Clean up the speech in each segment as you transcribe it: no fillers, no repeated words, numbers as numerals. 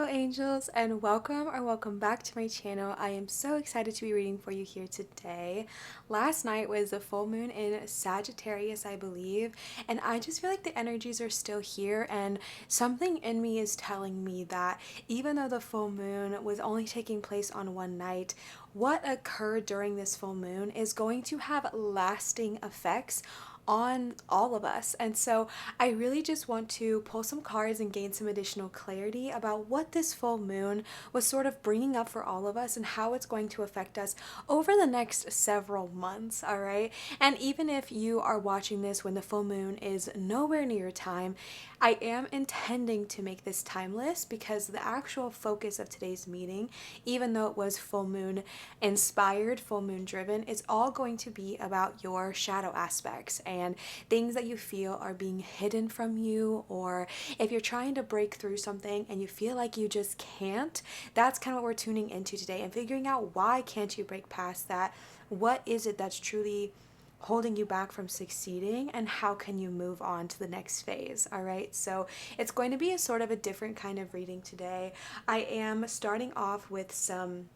angels, and welcome back to my channel. I am so excited to be reading for you here today. Last night was the full moon in Sagittarius, I believe, and I just feel like the energies are still here, and something in me is telling me that even though the full moon was only taking place on one night, what occurred during this full moon is going to have lasting effects on all of us. And so I really just want to pull some cards and gain some additional clarity about what this full moon was sort of bringing up for all of us and how it's going to affect us over the next several months, all right? And even if you are watching this when the full moon is nowhere near time, I am intending to make this timeless because the actual focus of today's meeting, even though it was full moon inspired, full moon driven, is all going to be about your shadow aspects and things that you feel are being hidden from you, or if you're trying to break through something and you feel like you just can't. That's kind of what we're tuning into today and figuring out why can't you break past that. What is it that's truly holding you back from succeeding, and how can you move on to the next phase? All right, so it's going to be a sort of a different kind of reading today. I am starting off with some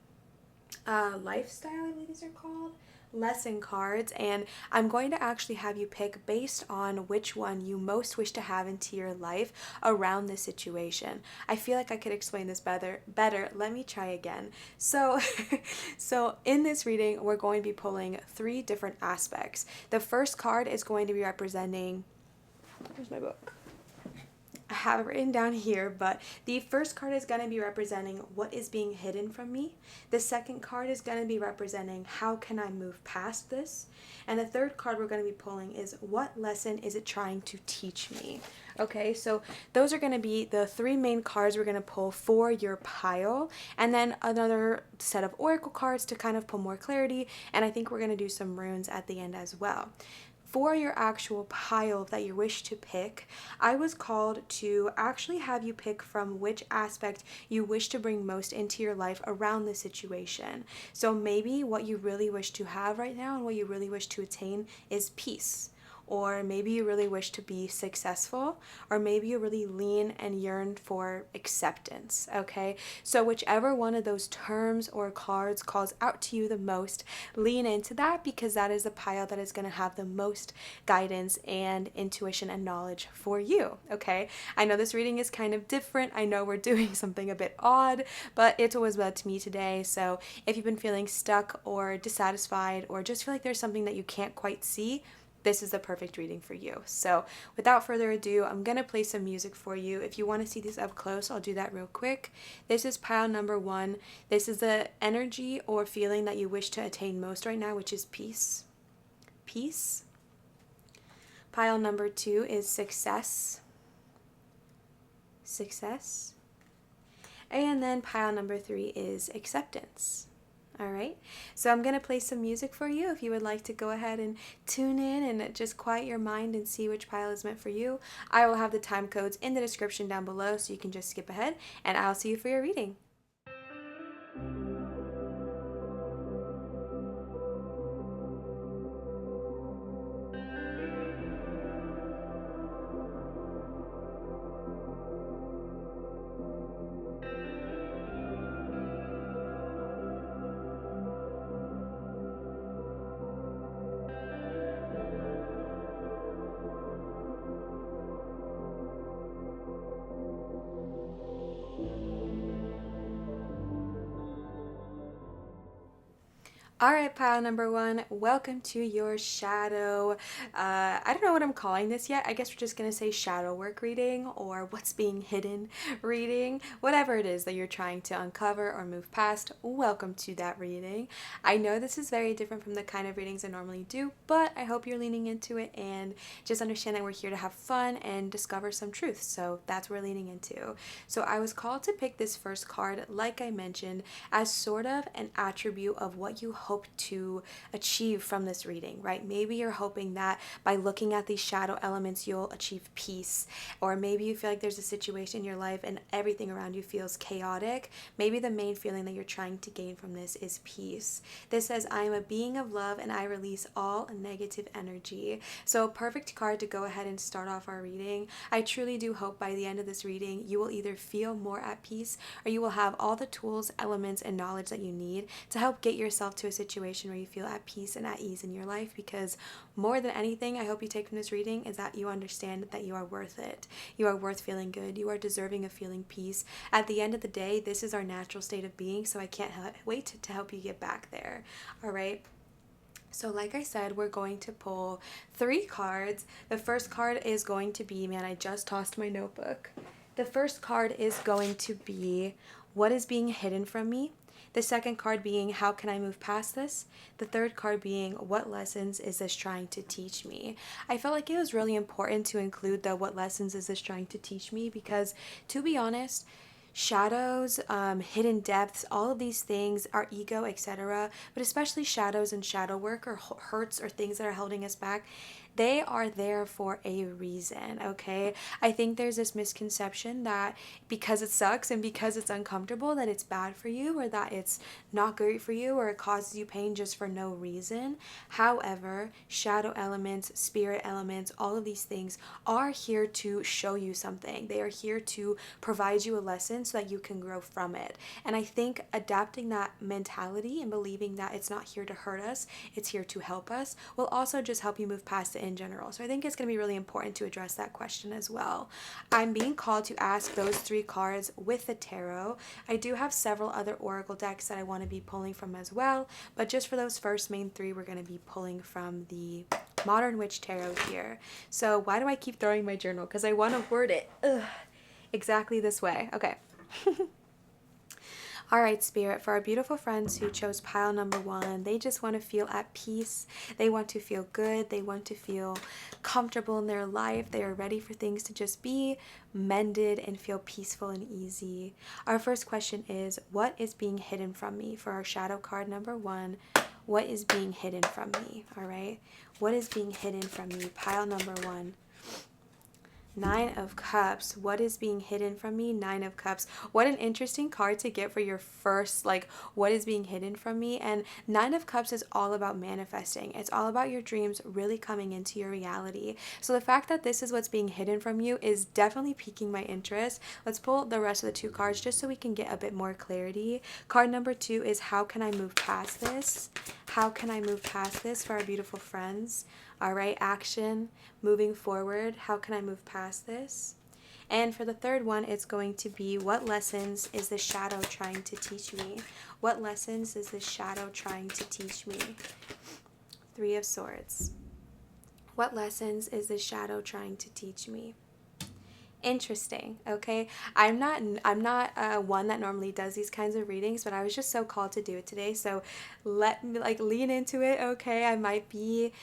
lifestyle, I believe these are called, lesson cards, and I'm going to actually have you pick based on which one you most wish to have into your life around this situation. I feel like I could explain this better. Let me try again. So so in this reading we're going to be pulling three different aspects. The first card is going to be representing, where's my book? I have it written down here, but the first card is going to be representing what is being hidden from me. The second card is going to be representing how can I move past this. And the third card we're going to be pulling is what lesson is it trying to teach me. Okay, so those are going to be the three main cards we're going to pull for your pile, and then another set of oracle cards to kind of pull more clarity, and I think we're going to do some runes at the end as well. For your actual pile that you wish to pick, I was called to actually have you pick from which aspect you wish to bring most into your life around the situation. So maybe what you really wish to have right now and what you really wish to attain is peace. Or maybe you really wish to be successful, or maybe you really lean and yearn for acceptance, okay? So whichever one of those terms or cards calls out to you the most, lean into that, because that is the pile that is going to have the most guidance and intuition and knowledge for you, okay? I know this reading is kind of different. I know we're doing something a bit odd, but it's always led to me today. So if you've been feeling stuck or dissatisfied or just feel like there's something that you can't quite see, this is the perfect reading for you. So without further ado, I'm going to play some music for you. If you want to see these up close, I'll do that real quick. This is pile number one. This is the energy or feeling that you wish to attain most right now, which is peace. Peace. Pile number two is success. Success. And then pile number three is acceptance. All right, so I'm going to play some music for you if you would like to go ahead and tune in and just quiet your mind and see which pile is meant for you. I will have the time codes in the description down below, so you can just skip ahead, and I'll see you for your reading. All right, pile number one, welcome to your shadow. I don't know what I'm calling this yet. I guess we're just going to say shadow work reading, or what's being hidden reading. Whatever it is that you're trying to uncover or move past, welcome to that reading. I know this is very different from the kind of readings I normally do, but I hope you're leaning into it and just understand that we're here to have fun and discover some truth. So that's what we're leaning into. So I was called to pick this first card, like I mentioned, as sort of an attribute of what you hope hope to achieve from this reading, right? Maybe you're hoping that by looking at these shadow elements, you'll achieve peace. Or maybe you feel like there's a situation in your life and everything around you feels chaotic. Maybe the main feeling that you're trying to gain from this is peace. This says, I am a being of love and I release all negative energy. So a perfect card to go ahead and start off our reading. I truly do hope by the end of this reading, you will either feel more at peace or you will have all the tools, elements, and knowledge that you need to help get yourself to a situation where you feel at peace and at ease in your life. Because more than anything, I hope you take from this reading is that you understand that you are worth it. You are worth feeling good. You are deserving of feeling peace. At the end of the day, this is our natural state of being, so I can't wait to help you get back there. All right. So like I said, we're going to pull 3 cards. The first card is going to be, man, I just tossed my notebook. The first card is going to be, what is being hidden from me? The second card being, how can I move past this? The third card being, what lessons is this trying to teach me? I felt like it was really important to include the what lessons is this trying to teach me, because to be honest, shadows, hidden depths, all of these things, our ego, etc., but especially shadows and shadow work or hurts or things that are holding us back, they are there for a reason, okay? I think there's this misconception that because it sucks and because it's uncomfortable that it's bad for you, or that it's not great for you, or it causes you pain just for no reason. However, shadow elements, spirit elements, all of these things are here to show you something. They are here to provide you a lesson so that you can grow from it. And I think adapting that mentality and believing that it's not here to hurt us, it's here to help us, will also just help you move past it in general. So I think it's going to be really important to address that question as well. I'm being called to ask those 3 cards with the tarot. I do have several other oracle decks that I want to be pulling from as well, but just for those first main 3, we're going to be pulling from the Modern Witch Tarot here. So why do I keep throwing my journal? Because I want to word it exactly this way. Okay. All right, Spirit, for our beautiful friends who chose pile number 1, they just want to feel at peace. They want to feel good. They want to feel comfortable in their life. They are ready for things to just be mended and feel peaceful and easy. Our first question is, what is being hidden from me? For our shadow card number 1, what is being hidden from me? All right, what is being hidden from me? Pile number 1. 9 of Cups. What is being hidden from me? 9 of Cups. What an interesting card to get for your first, like, what is being hidden from me? And 9 of Cups is all about manifesting. It's all about your dreams really coming into your reality. So the fact that this is what's being hidden from you is definitely piquing my interest. Let's pull the rest of the 2 cards just so we can get a bit more clarity. Card number 2 is, how can I move past this? How can I move past this for our beautiful friends? All right, action, moving forward. How can I move past this? And for the third one, it's going to be, what lessons is the shadow trying to teach me? What lessons is the shadow trying to teach me? 3 of Swords. What lessons is the shadow trying to teach me? Interesting. Okay, I'm not one that normally does these kinds of readings, but I was just so called to do it today, so let me lean into it. Okay, I might be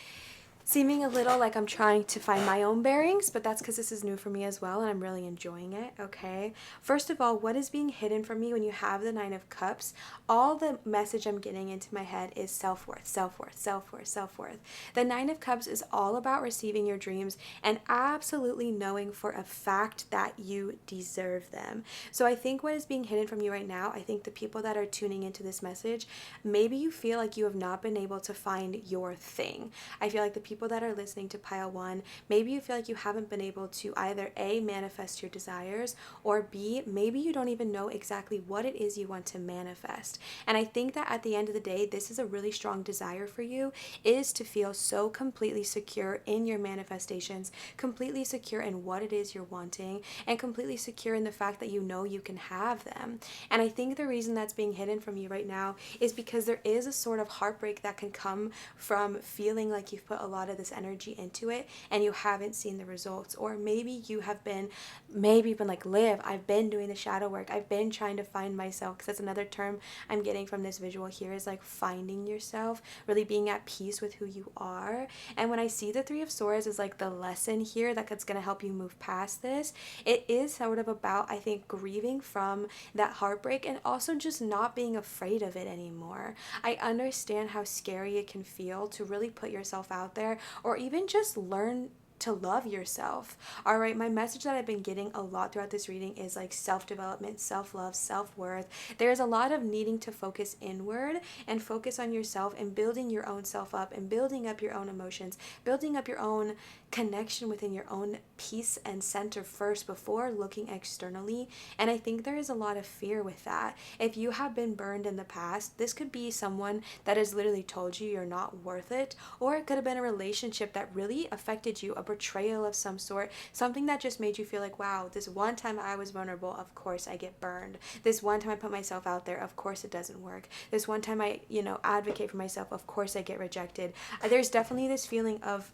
seeming a little like I'm trying to find my own bearings, but that's because this is new for me as well, and I'm really enjoying it, okay? First of all, what is being hidden from me when you have the 9 of Cups? All the message I'm getting into my head is self-worth, self-worth, self-worth, self-worth. The 9 of Cups is all about receiving your dreams and absolutely knowing for a fact that you deserve them. So I think what is being hidden from you right now, I think the people that are tuning into this message, maybe you feel like you have not been able to find your thing. I feel like the people that are listening to pile 1, maybe you feel like you haven't been able to either A, manifest your desires, or B, maybe you don't even know exactly what it is you want to manifest. And I think that at the end of the day, this is a really strong desire for you, is to feel so completely secure in your manifestations, completely secure in what it is you're wanting, and completely secure in the fact that you know you can have them. And I think the reason that's being hidden from you right now is because there is a sort of heartbreak that can come from feeling like you've put a lot of this energy into it and you haven't seen the results. Or maybe you have been, maybe been like, Liv, I've been doing the shadow work. I've been trying to find myself, because that's another term I'm getting from this visual here, is like finding yourself, really being at peace with who you are. And when I see the Three of Swords as like the lesson here that's going to help you move past this, it is sort of about, I think, grieving from that heartbreak and also just not being afraid of it anymore. I understand how scary it can feel to really put yourself out there, or even just learn to love yourself. All right, my message that I've been getting a lot throughout this reading is like self-development, self-love, self-worth. There's a lot of needing to focus inward and focus on yourself and building your own self up and building up your own emotions, building up your own connection within your own peace and center first before looking externally. And I think there is a lot of fear with that. If you have been burned in the past, this could be someone that has literally told you you're not worth it, or it could have been a relationship that really affected you, a betrayal of some sort, something that just made you feel like, wow, this one time I was vulnerable, of course I get burned. This one time I put myself out there, of course it doesn't work. This one time I, advocate for myself, of course I get rejected. There's definitely this feeling of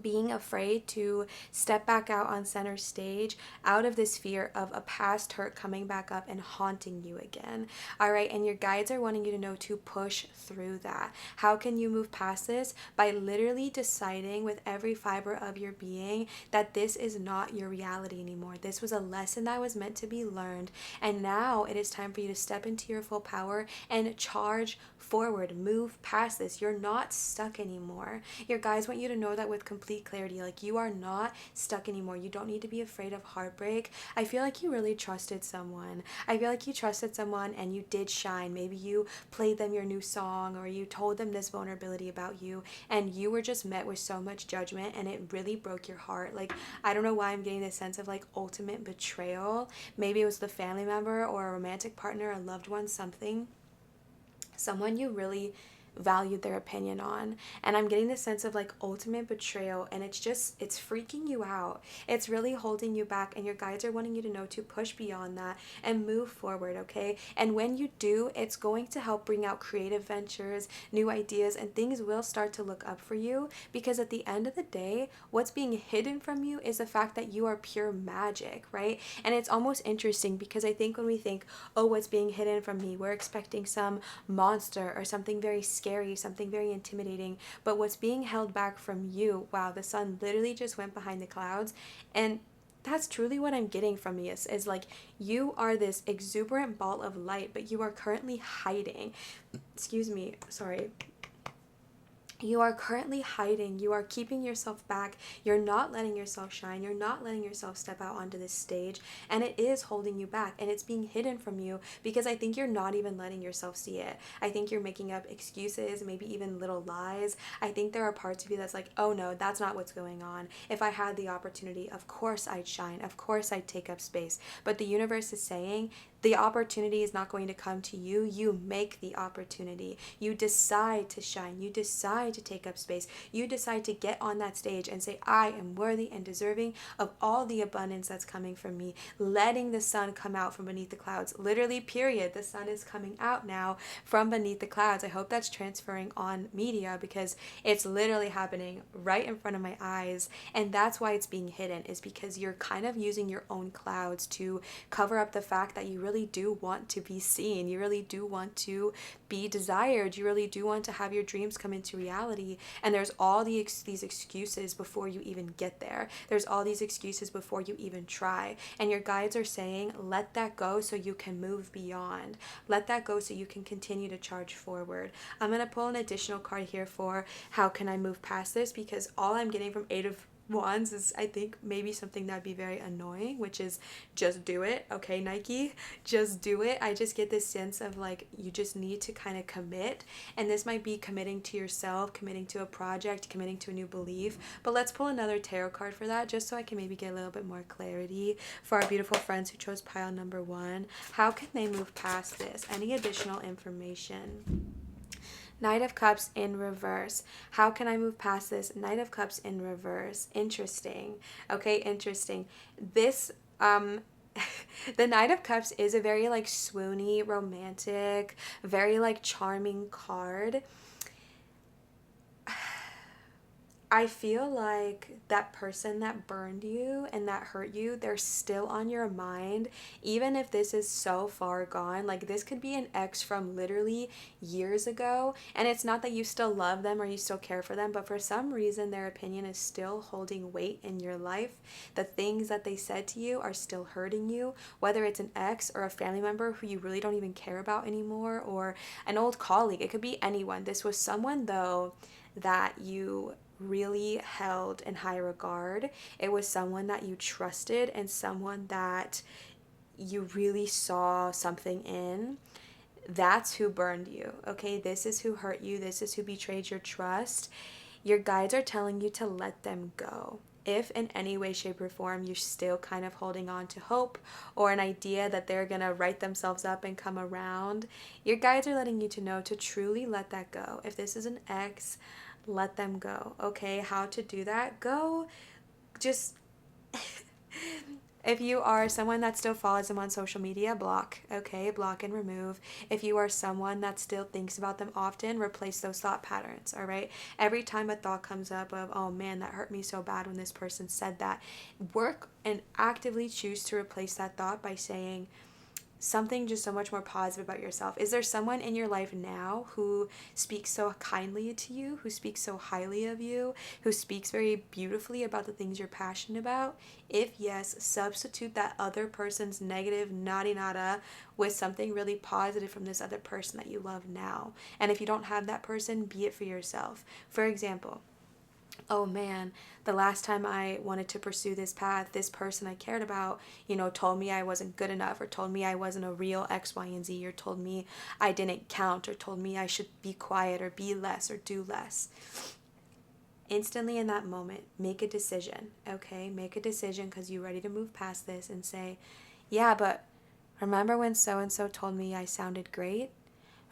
being afraid to step back out on center stage out of this fear of a past hurt coming back up and haunting you again. All right, and your guides are wanting you to know to push through that. How can you move past this? By literally deciding with every fiber of your being that this is not your reality anymore. This was a lesson that was meant to be learned, and now it is time for you to step into your full power and charge forward, move past this. You're not stuck anymore. Your guides want you to know that with complete clarity, like, you are not stuck anymore. You don't need to be afraid of heartbreak. I feel like you really trusted someone. I feel like you trusted someone and you did shine. Maybe you played them your new song, or you told them this vulnerability about you, and you were just met with so much judgment and it really broke your heart. Like, I don't know why I'm getting this sense of like ultimate betrayal. Maybe it was the family member or a romantic partner, a loved one, someone you really valued their opinion on. And I'm getting this sense of like ultimate betrayal, and it's freaking you out. It's really holding you back, and your guides are wanting you to know to push beyond that and move forward, okay? And when you do, it's going to help bring out creative ventures, new ideas, and things will start to look up for you, because at the end of the day, what's being hidden from you is the fact that you are pure magic, right? And it's almost interesting because I think when we think, oh, what's being hidden from me, we're expecting some monster or something very scary, something very intimidating. But what's being held back from you, wow, the sun literally just went behind the clouds, and that's truly what I'm getting from you, is like, you are this exuberant ball of light, but you are currently hiding. Excuse me, sorry. You are currently hiding. You are keeping yourself back. You're not letting yourself shine. You're not letting yourself step out onto this stage, and it is holding you back, and it's being hidden from you because I think you're not even letting yourself see it. I think you're making up excuses, maybe even little lies. I think there are parts of you that's like, oh no, that's not what's going on. If I had the opportunity, of course I'd shine. Of course I'd take up space. But the universe is saying, the opportunity is not going to come to you. You make the opportunity. You decide to shine. You decide to take up space. You decide to get on that stage and say, I am worthy and deserving of all the abundance that's coming from me. Letting the sun come out from beneath the clouds. Literally, period. The sun is coming out now from beneath the clouds. I hope that's transferring on media, because it's literally happening right in front of my eyes. And that's why it's being hidden, is because you're kind of using your own clouds to cover up the fact that you really do want to be seen. You really do want to be desired. You really do want to have your dreams come into reality. And there's all these excuses before you even get there. There's all these excuses before you even try. And your guides are saying, let that go so you can move beyond. Let that go so you can continue to charge forward. I'm going to pull an additional card here for how can I move past this, because all I'm getting from Eight of Wands is, I think, maybe something that'd be very annoying, which is just do it. Okay, Nike, just do it. I just get this sense of like, you just need to kind of commit, and this might be committing to yourself, committing to a project, committing to a new belief. But let's pull another tarot card for that, just so I can maybe get a little bit more clarity for our beautiful friends who chose pile number 1. How can they move past this? Any additional information? Knight of Cups in reverse. How can I move past this? Knight of Cups in reverse. Interesting. Okay, interesting. This, the Knight of Cups is a very like swoony, romantic, very like charming card. I feel like that person that burned you and that hurt you, they're still on your mind, even if this is so far gone. Like, this could be an ex from literally years ago, and it's not that you still love them or you still care for them, but for some reason, their opinion is still holding weight in your life. The things that they said to you are still hurting you, whether it's an ex or a family member who you really don't even care about anymore, or an old colleague. It could be anyone. This was someone, though, that you really held in high regard. It was someone that you trusted and someone that you really saw something in. That's who burned you, okay? This is who hurt you. This is who betrayed your trust. Your guides are telling you to let them go. If in any way, shape, or form you're still kind of holding on to hope or an idea that they're gonna right themselves up and come around, your guides are letting you to know to truly let that go. If this is an ex, let them go, okay? How to do that? Go just if you are someone that still follows them on social media, block, okay? Block and remove. If you are someone that still thinks about them often, replace those thought patterns, all right? Every time a thought comes up of, oh man, that hurt me so bad when this person said that, work and actively choose to replace that thought by saying, something just so much more positive about yourself. Is there someone in your life now who speaks so kindly to you, who speaks so highly of you, who speaks very beautifully about the things you're passionate about? If yes, substitute that other person's negative nada nada with something really positive from this other person that you love now. And if you don't have that person, be it for yourself. For example, oh man, the last time I wanted to pursue this path, this person I cared about, told me I wasn't good enough, or told me I wasn't a real X, Y, and Z, or told me I didn't count, or told me I should be quiet, or be less, or do less. Instantly in that moment, make a decision, okay? Make a decision because you're ready to move past this and say, yeah, but remember when so and so told me I sounded great?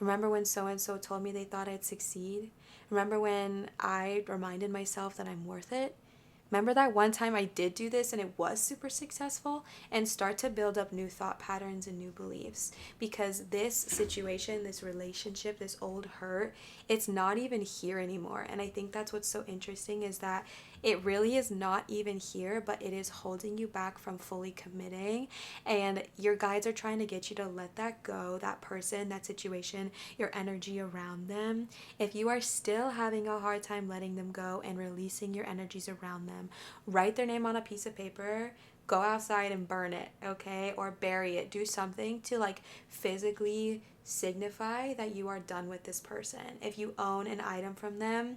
Remember when so and so told me they thought I'd succeed? Remember when I reminded myself that I'm worth it? Remember that one time I did do this and it was super successful? And start to build up new thought patterns and new beliefs. Because this situation, this relationship, this old hurt, it's not even here anymore. And I think that's what's so interesting is that it really is not even here, but it is holding you back from fully committing. And your guides are trying to get you to let that go, that person, that situation, your energy around them. If you are still having a hard time letting them go and releasing your energies around them, write their name on a piece of paper, go outside and burn it, okay? Or bury it. Do something to like physically signify that you are done with this person. If you own an item from them,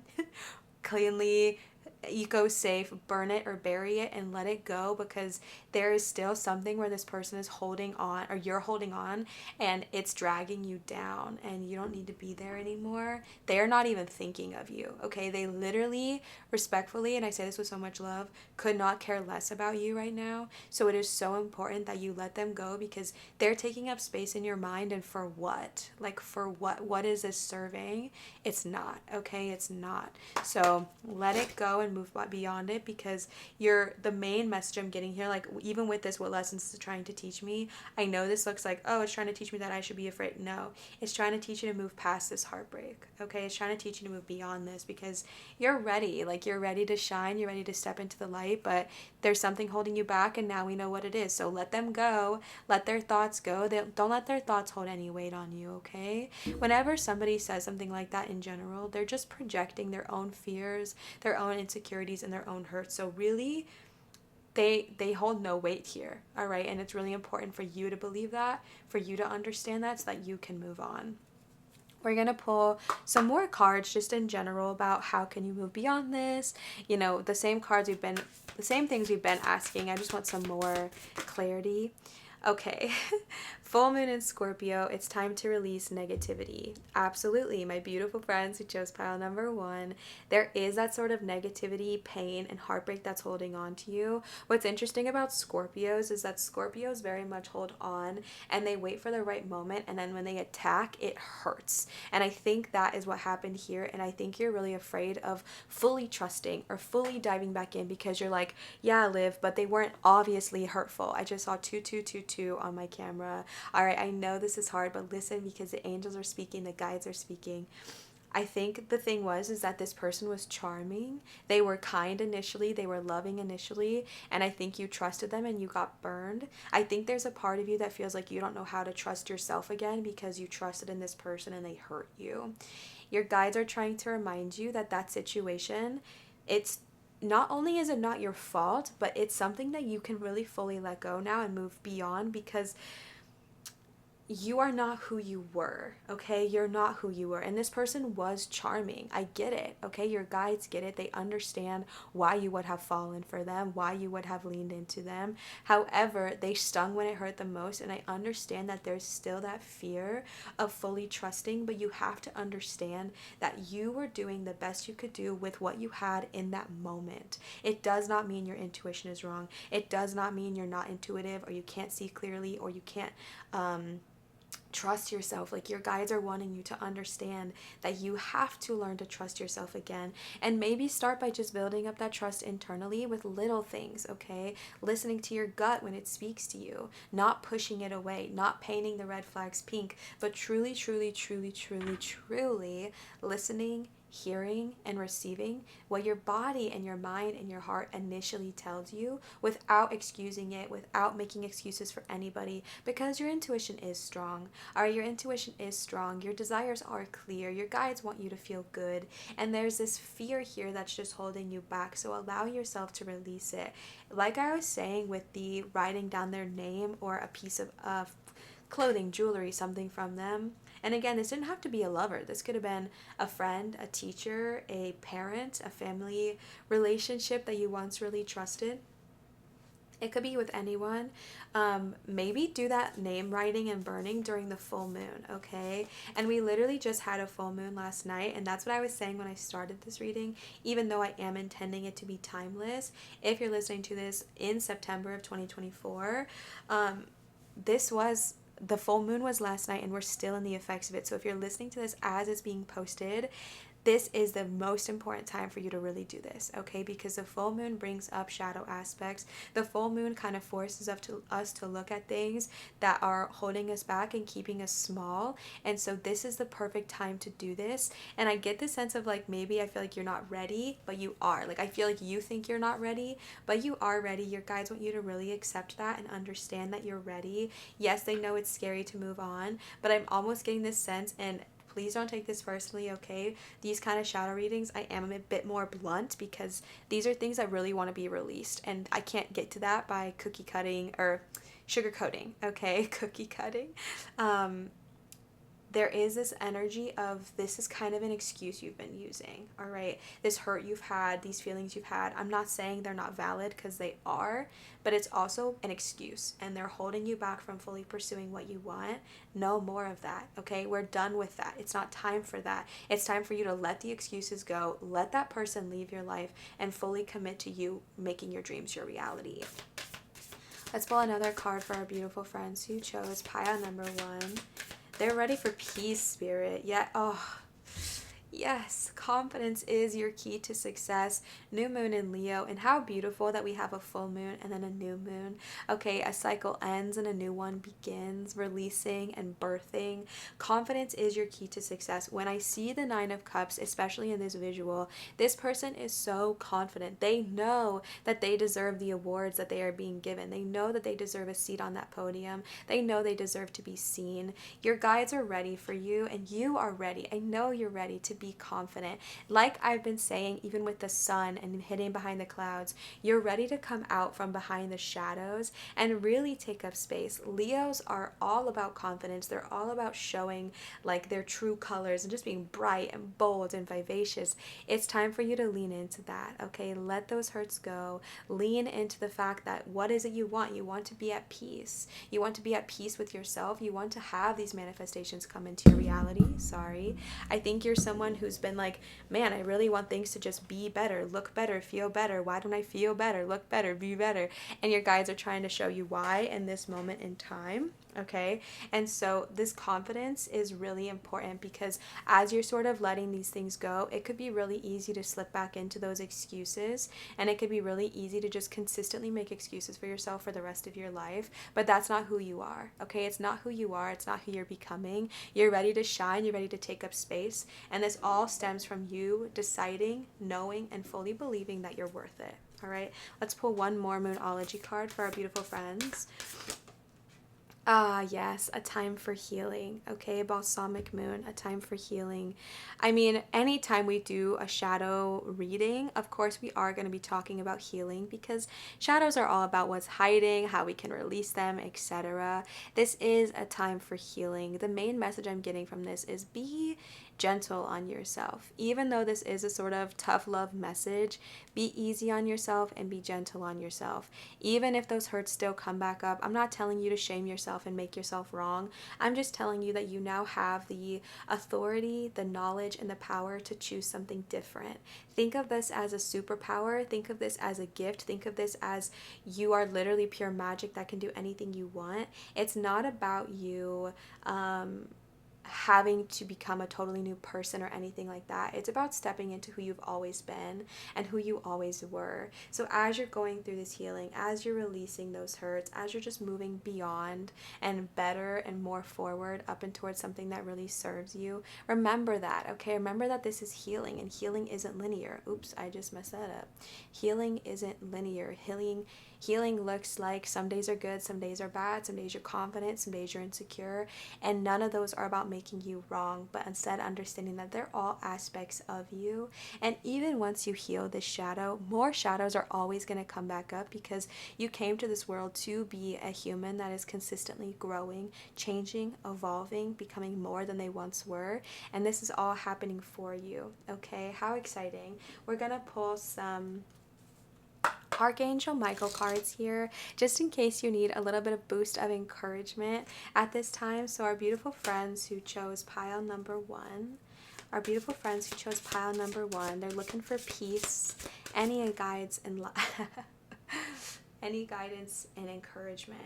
cleanly eco-safe, burn it or bury it and let it go, because there is still something where this person is holding on, or you're holding on, and it's dragging you down and you don't need to be there anymore. They're not even thinking of you, okay? They literally, respectfully, and I say this with so much love, could not care less about you right now. So it is so important that you let them go, because they're taking up space in your mind, and for what? Like, for what? What is this serving? It's not, okay? It's not. So let it go and move beyond it, because the main message I'm getting here, like even with this, what lessons is trying to teach me, I know this looks like, oh, it's trying to teach me that I should be afraid. No, it's trying to teach you to move past this heartbreak, okay? It's trying to teach you to move beyond this, because you're ready. Like, you're ready to shine, you're ready to step into the light, but there's something holding you back, and now we know what it is. So let them go, let their thoughts go. Don't let their thoughts hold any weight on you, okay? Whenever somebody says something like that in general, they're just projecting their own fears, their own insecurities, and their own hurts. So really, they hold no weight here, all right? And it's really important for you to believe that, for you to understand that, so that you can move on. We're going to pull some more cards just in general about how can you move beyond this. The same things we've been asking. I just want some more clarity. Okay, full moon in Scorpio, it's time to release negativity. Absolutely, my beautiful friends who chose pile number 1, there is that sort of negativity, pain, and heartbreak that's holding on to you. What's interesting about Scorpios is that Scorpios very much hold on, and they wait for the right moment, and then when they attack, it hurts. And I think that is what happened here, and I think you're really afraid of fully trusting or fully diving back in, because you're like, yeah, Liv, but they weren't obviously hurtful. I just saw 2222 on my camera. All right, I know this is hard, but listen, because the angels are speaking, the guides are speaking. I think the thing was is that this person was charming. They were kind initially, they were loving initially, and I think you trusted them and you got burned. I think there's a part of you that feels like you don't know how to trust yourself again because you trusted in this person and they hurt you. Your guides are trying to remind you that that situation, it's not only is it not your fault, but it's something that you can really fully let go now and move beyond, because you are not who you were, okay? You're not who you were. And this person was charming. I get it, okay? Your guides get it. They understand why you would have fallen for them, why you would have leaned into them. However, they stung when it hurt the most. And I understand that there's still that fear of fully trusting, but you have to understand that you were doing the best you could do with what you had in that moment. It does not mean your intuition is wrong. It does not mean you're not intuitive or you can't see clearly or you can't, trust yourself. Like, your guides are wanting you to understand that you have to learn to trust yourself again, and maybe start by just building up that trust internally with little things, okay? Listening to your gut when it speaks to you, not pushing it away, not painting the red flags pink, but truly, truly, truly, truly, truly listening, hearing, and receiving what your body and your mind and your heart initially tells you, without excusing it, without making excuses for anybody, because your intuition is strong. Your intuition is strong. Your desires are clear. Your guides want you to feel good. And there's this fear here that's just holding you back. So allow yourself to release it. Like I was saying with the writing down their name or a piece of clothing, jewelry, something from them. And again, this didn't have to be a lover. This could have been a friend, a teacher, a parent, a family relationship that you once really trusted. It could be with anyone. Maybe do that name writing and burning during the full moon, okay? And we literally just had a full moon last night, and that's what I was saying when I started this reading, even though I am intending it to be timeless. If you're listening to this in September of 2024, this was the full moon was last night and we're still in the effects of it. So if you're listening to this as it's being posted, this is the most important time for you to really do this, okay? Because the full moon brings up shadow aspects. The full moon kind of forces us to look at things that are holding us back and keeping us small. And so this is the perfect time to do this. And I get the sense of like, maybe I feel like you're not ready, but you are. Like, I feel like you think you're not ready, but you are ready. Your guides want you to really accept that and understand that you're ready. Yes, they know it's scary to move on, but I'm almost getting this sense, and please don't take this personally, okay? These kind of shadow readings, I am a bit more blunt because these are things that really want to be released, and I can't get to that by cookie cutting or sugar coating, okay? Cookie cutting. There is this energy of, this is kind of an excuse you've been using, all right? This hurt you've had, these feelings you've had, I'm not saying they're not valid, because they are, but it's also an excuse, and they're holding you back from fully pursuing what you want. No more of that, okay? We're done with that. It's not time for that. It's time for you to let the excuses go, let that person leave your life, and fully commit to you making your dreams your reality. Let's pull another card for our beautiful friends who chose pile number 1. They're ready for peace, Spirit. Yeah. Oh, yes. Confidence is your key to success. New moon in Leo. And how beautiful that we have a full moon and then a new moon. Okay, a cycle ends and a new one begins. Releasing and birthing. Confidence is your key to success. When I see the 9 of Cups, especially in this visual, this person is so confident. They know that they deserve the awards that they are being given. They know that they deserve a seat on that podium. They know they deserve to be seen. Your guides are ready for you, and you are ready. I know you're ready to be confident. Like I've been saying, even with the sun and hidden behind the clouds, you're ready to come out from behind the shadows and really take up space. Leos are all about confidence. They're all about showing like their true colors and just being bright and bold and vivacious. It's time for you to lean into that, okay? Let those hurts go. Lean into the fact that what is it you want? You want to be at peace. You want to be at peace with yourself. You want to have these manifestations come into your reality. Sorry. I think you're someone who's been like, man, I really want things to just be better, look better, feel better. Why don't I feel better, look better, be better? And your guides are trying to show you why in this moment in time. Okay. And so this confidence is really important because as you're sort of letting these things go, it could be really easy to slip back into those excuses. And it could be really easy to just consistently make excuses for yourself for the rest of your life. But that's not who you are. Okay. It's not who you are. It's not who you're becoming. You're ready to shine. You're ready to take up space. And this all stems from you deciding, knowing, and fully believing that you're worth it. All right. Let's pull one more Moonology card for our beautiful friends. Ah, yes, a time for healing. Okay, balsamic moon, a time for healing. I mean, anytime we do a shadow reading, of course, we are going to be talking about healing because shadows are all about what's hiding, how we can release them, etc. This is a time for healing. The main message I'm getting from this is be gentle on yourself. Even though this is a sort of tough love message, be easy on yourself and be gentle on yourself. Even if those hurts still come back up, I'm not telling you to shame yourself and make yourself wrong. I'm just telling you that you now have the authority, the knowledge, and the power to choose something different. Think of this as a superpower. Think of this as a gift. Think of this as you are literally pure magic that can do anything you want. It's not about you having to become a totally new person or anything like that. It's about stepping into who you've always been and who you always were. So as you're going through this healing, as you're releasing those hurts, as you're just moving beyond and better and more forward up and towards something that really serves you, remember that, okay? Remember that this is healing, and healing isn't linear. Oops, I just messed that up. Healing isn't linear. Healing looks like some days are good, some days are bad, some days you're confident, some days you're insecure, and none of those are about making you wrong, but instead understanding that they're all aspects of you. And even once you heal this shadow, more shadows are always going to come back up because you came to this world to be a human that is consistently growing, changing, evolving, becoming more than they once were, and this is all happening for you, okay? How exciting. We're going to pull some Archangel Michael cards here, just in case you need a little bit of boost of encouragement at this time. So our beautiful friends who chose pile number one, they're looking for peace, any guides and any guidance and encouragement.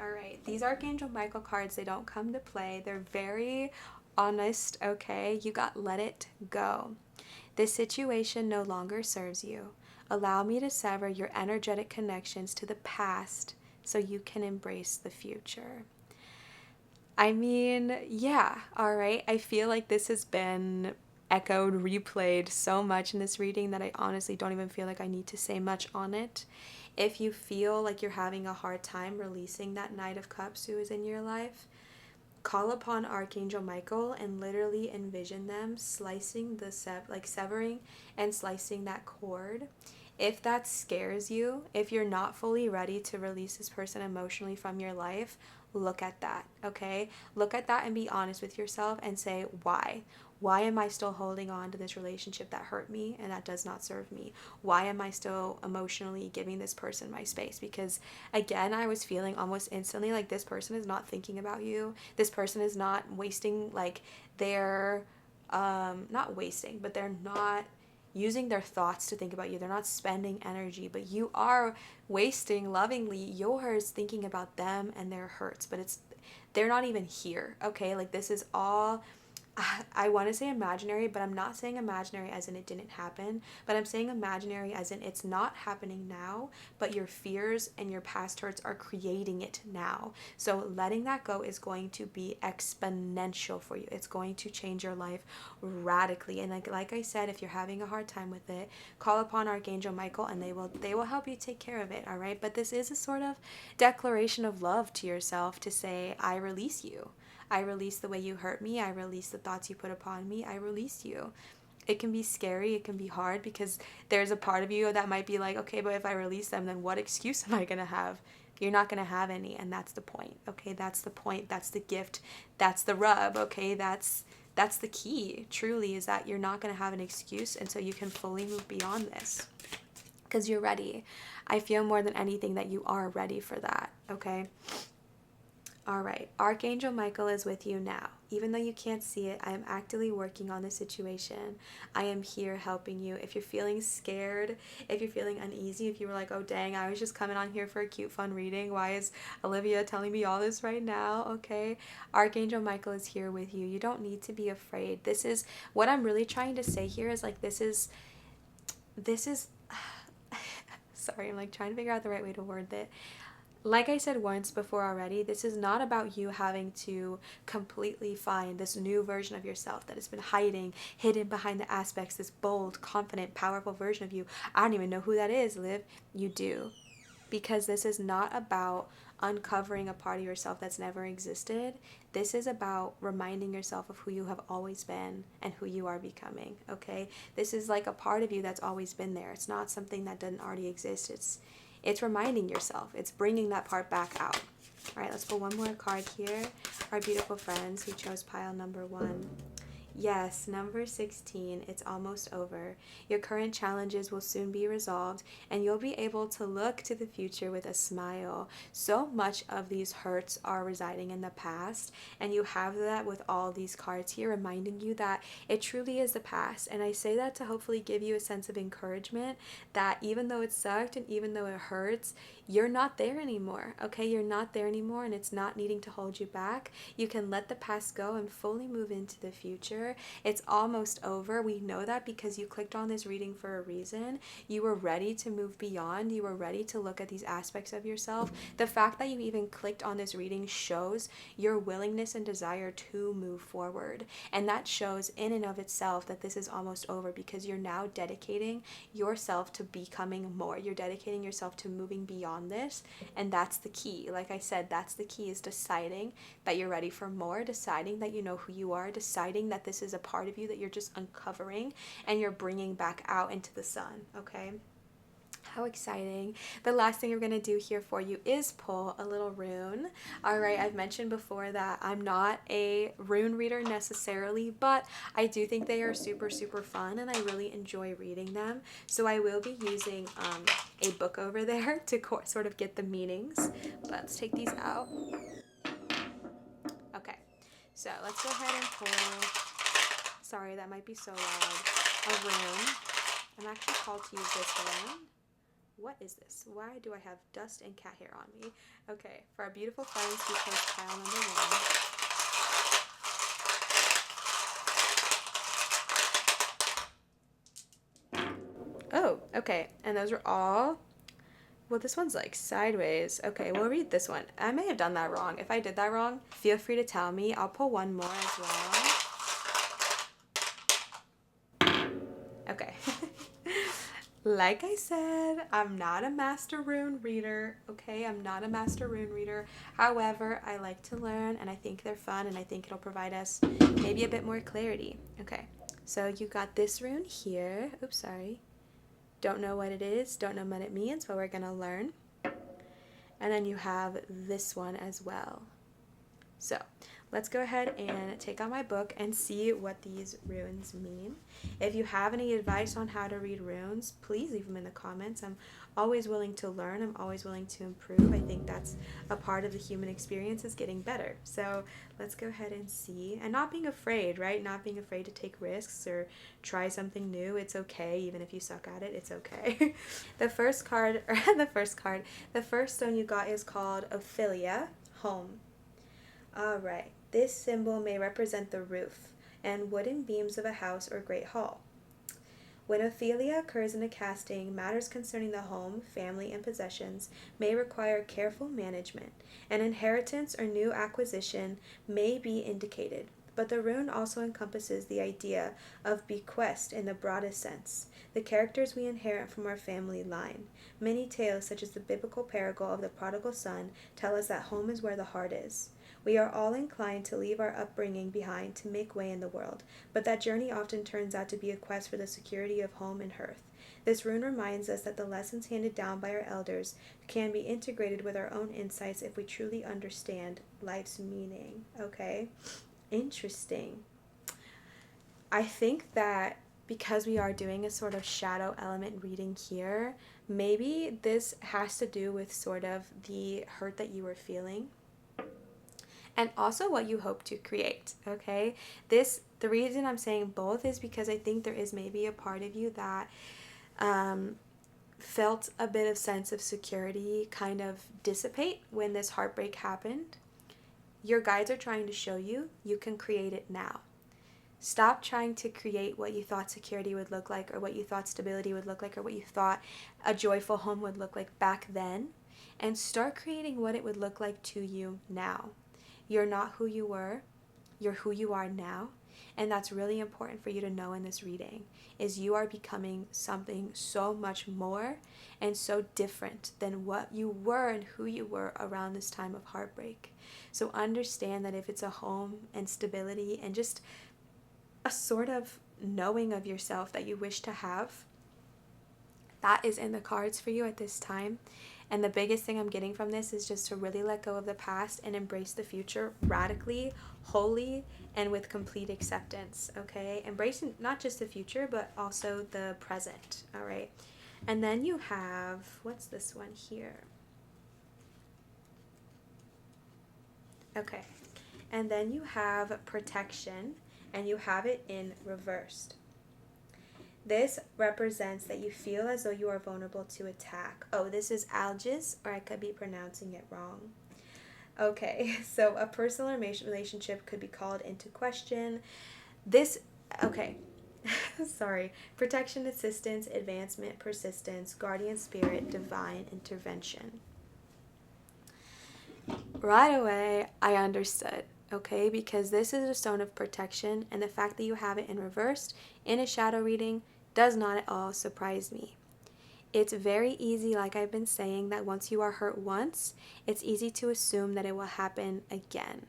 All right, these Archangel Michael cards, they don't come to play. They're very honest, okay? You got let it go. This situation no longer serves you. Allow me to sever your energetic connections to the past so you can embrace the future. I mean, yeah, all right. I feel like this has been echoed, replayed so much in this reading that I honestly don't even feel like I need to say much on it. If you feel like you're having a hard time releasing that Knight of Cups who is in your life, call upon Archangel Michael and literally envision them slicing severing and slicing that cord. If that scares you, if you're not fully ready to release this person emotionally from your life, look at that, okay? Look at that and be honest with yourself and say, why? Why am I still holding on to this relationship that hurt me and that does not serve me? Why am I still emotionally giving this person my space? Because again, I was feeling almost instantly like this person is not thinking about you. This person is not wasting not wasting, but they're not using their thoughts to think about you. They're not spending energy, but you are wasting lovingly yours thinking about them and their hurts, but they're not even here, okay? Like this is all, I want to say imaginary, but I'm not saying imaginary as in it didn't happen, but I'm saying imaginary as in it's not happening now, but your fears and your past hurts are creating it now. So letting that go is going to be exponential for you. It's going to change your life radically. And like I said, if you're having a hard time with it, call upon Archangel Michael and they will help you take care of it, all right? But this is a sort of declaration of love to yourself to say, I release you. I release the way you hurt me. I release the thoughts you put upon me. I release you. It can be scary. It can be hard because there's a part of you that might be like, okay, but if I release them, then what excuse am I going to have? You're not going to have any. And that's the point. Okay, that's the point. That's the gift. That's the rub. Okay, that's the key, truly, is that you're not going to have an excuse. And so you can fully move beyond this because you're ready. I feel more than anything that you are ready for that. Okay. All right, Archangel Michael is with you now. Even though you can't see it, I am actively working on the situation. I am here helping you. If you're feeling scared, if you're feeling uneasy, if you were like, oh dang, I was just coming on here for a cute fun reading. Why is Olivia telling me all this right now? Okay, Archangel Michael is here with you. You don't need to be afraid. This is what I'm really trying to say here is like, this is, sorry, I'm like trying to figure out the right way to word it. Like I said once before already, this is not about you having to completely find this new version of yourself that has been hidden behind the aspects, this bold, confident, powerful version of you. I don't even know who that is, Liv. You do. Because this is not about uncovering a part of yourself that's never existed. This is about reminding yourself of who you have always been and who you are becoming, okay? This is like a part of you that's always been there. It's not something that doesn't already exist. It's reminding yourself. It's bringing that part back out. All right, let's pull one more card here. Our beautiful friends who chose pile number 1. Yes, number 16, it's almost over. Your current challenges will soon be resolved, and you'll be able to look to the future with a smile. So much of these hurts are residing in the past, and you have that with all these cards here, reminding you that it truly is the past. And I say that to hopefully give you a sense of encouragement that even though it sucked and even though it hurts, you're not there anymore, okay? You're not there anymore, and it's not needing to hold you back. You can let the past go and fully move into the future. It's almost over. We know that because you clicked on this reading for a reason. You were ready to move beyond. You were ready to look at these aspects of yourself. The fact that you even clicked on this reading shows your willingness and desire to move forward. And that shows in and of itself that this is almost over because you're now dedicating yourself to becoming more. You're dedicating yourself to moving beyond this. And that's the key. Like I said, that's the key, is deciding that you're ready for more, deciding that you know who you are, deciding that this is a part of you that you're just uncovering and you're bringing back out into the sun, okay? How exciting. The last thing we're going to do here for you is pull a little rune. All right, I've mentioned before that I'm not a rune reader necessarily, but I do think they are super, super fun and I really enjoy reading them. So I will be using a book over there to sort of get the meanings. Let's take these out. Okay, so let's go ahead and pull, sorry, that might be so loud, a rune. I'm actually called to use this one. What is this? Why do I have dust and cat hair on me? Okay, for our beautiful friends who chose pile number 1. Oh, okay, and those are all, well, this one's like sideways. Okay, we'll read this one. I may have done that wrong. If I did that wrong, feel free to tell me. I'll pull one more as well. Okay. Like I said, I'm not a master rune reader, okay? I'm not a master rune reader. However, I like to learn and I think they're fun and I think it'll provide us maybe a bit more clarity. Okay, so you got this rune here. Oops, sorry. Don't know what it is, don't know what it means, but we're gonna learn. And then you have this one as well. So let's go ahead and take out my book and see what these runes mean. If you have any advice on how to read runes, please leave them in the comments. I'm always willing to learn. I'm always willing to improve. I think that's a part of the human experience, is getting better. So let's go ahead and see. And not being afraid, right? Not being afraid to take risks or try something new. It's okay. Even if you suck at it, it's okay. The first stone you got is called Ophelia, home. Alright, this symbol may represent the roof and wooden beams of a house or great hall. When Ophelia occurs in a casting, matters concerning the home, family, and possessions may require careful management. An inheritance or new acquisition may be indicated, but the rune also encompasses the idea of bequest in the broadest sense, the characters we inherit from our family line. Many tales, such as the biblical parable of the prodigal son, tell us that home is where the heart is. We are all inclined to leave our upbringing behind to make way in the world, but that journey often turns out to be a quest for the security of home and hearth. This rune reminds us that the lessons handed down by our elders can be integrated with our own insights if we truly understand life's meaning. Okay? Interesting. I think that because we are doing a sort of shadow element reading here, maybe this has to do with sort of the hurt that you were feeling. and also what you hope to create, okay? The reason I'm saying both is because I think there is maybe a part of you that felt a bit of sense of security kind of dissipate when this heartbreak happened. Your guides are trying to show you you can create it now. Stop trying to create what you thought security would look like, or what you thought stability would look like, or what you thought a joyful home would look like back then, and start creating what it would look like to you now. You're not who you were, you're who you are now. And that's really important for you to know in this reading, is you are becoming something so much more and so different than what you were and who you were around this time of heartbreak. So understand that if it's a home and stability and just a sort of knowing of yourself that you wish to have, that is in the cards for you at this time. And the biggest thing I'm getting from this is just to really let go of the past and embrace the future radically, wholly, and with complete acceptance, okay? Embracing not just the future, but also the present, all right? And then you have, what's this one here? Okay. And then you have protection, and you have it in reversed. This represents that you feel as though you are vulnerable to attack. Oh, this is algis, or I could be pronouncing it wrong. Okay, so a personal relationship could be called into question. Okay, sorry. Protection, assistance, advancement, persistence, guardian spirit, divine intervention. Right away, I understood. Okay, because this is a stone of protection, and the fact that you have it in reversed in a shadow reading does not at all surprise me. It's very easy, like I've been saying, that once you are hurt once, it's easy to assume that it will happen again.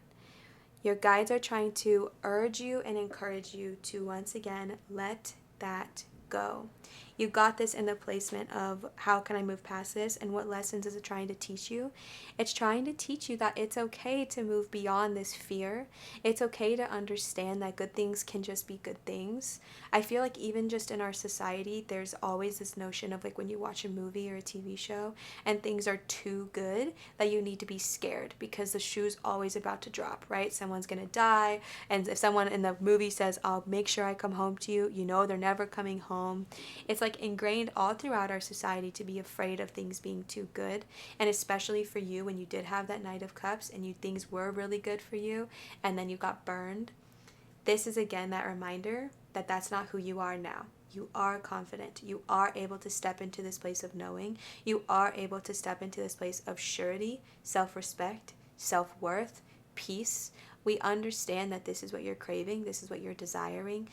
Your guides are trying to urge you and encourage you to once again let that go. You got this in the placement of how can I move past this, and what lessons is it trying to teach you? It's trying to teach you that it's okay to move beyond this fear. It's okay to understand that good things can just be good things. I feel like even just in our society, there's always this notion of like when you watch a movie or a TV show and things are too good, that you need to be scared because the shoe's always about to drop, right? Someone's gonna die, and if someone in the movie says, I'll make sure I come home to you, you know they're never coming home. It's like ingrained all throughout our society to be afraid of things being too good, and especially for you when you did have that Knight of Cups and things were really good for you and then you got burned. This is again that reminder that that's not who you are now. You are confident. You are able to step into this place of knowing. You are able to step into this place of surety, self-respect, self-worth, peace. We understand that this is what you're craving. This is what you're desiring.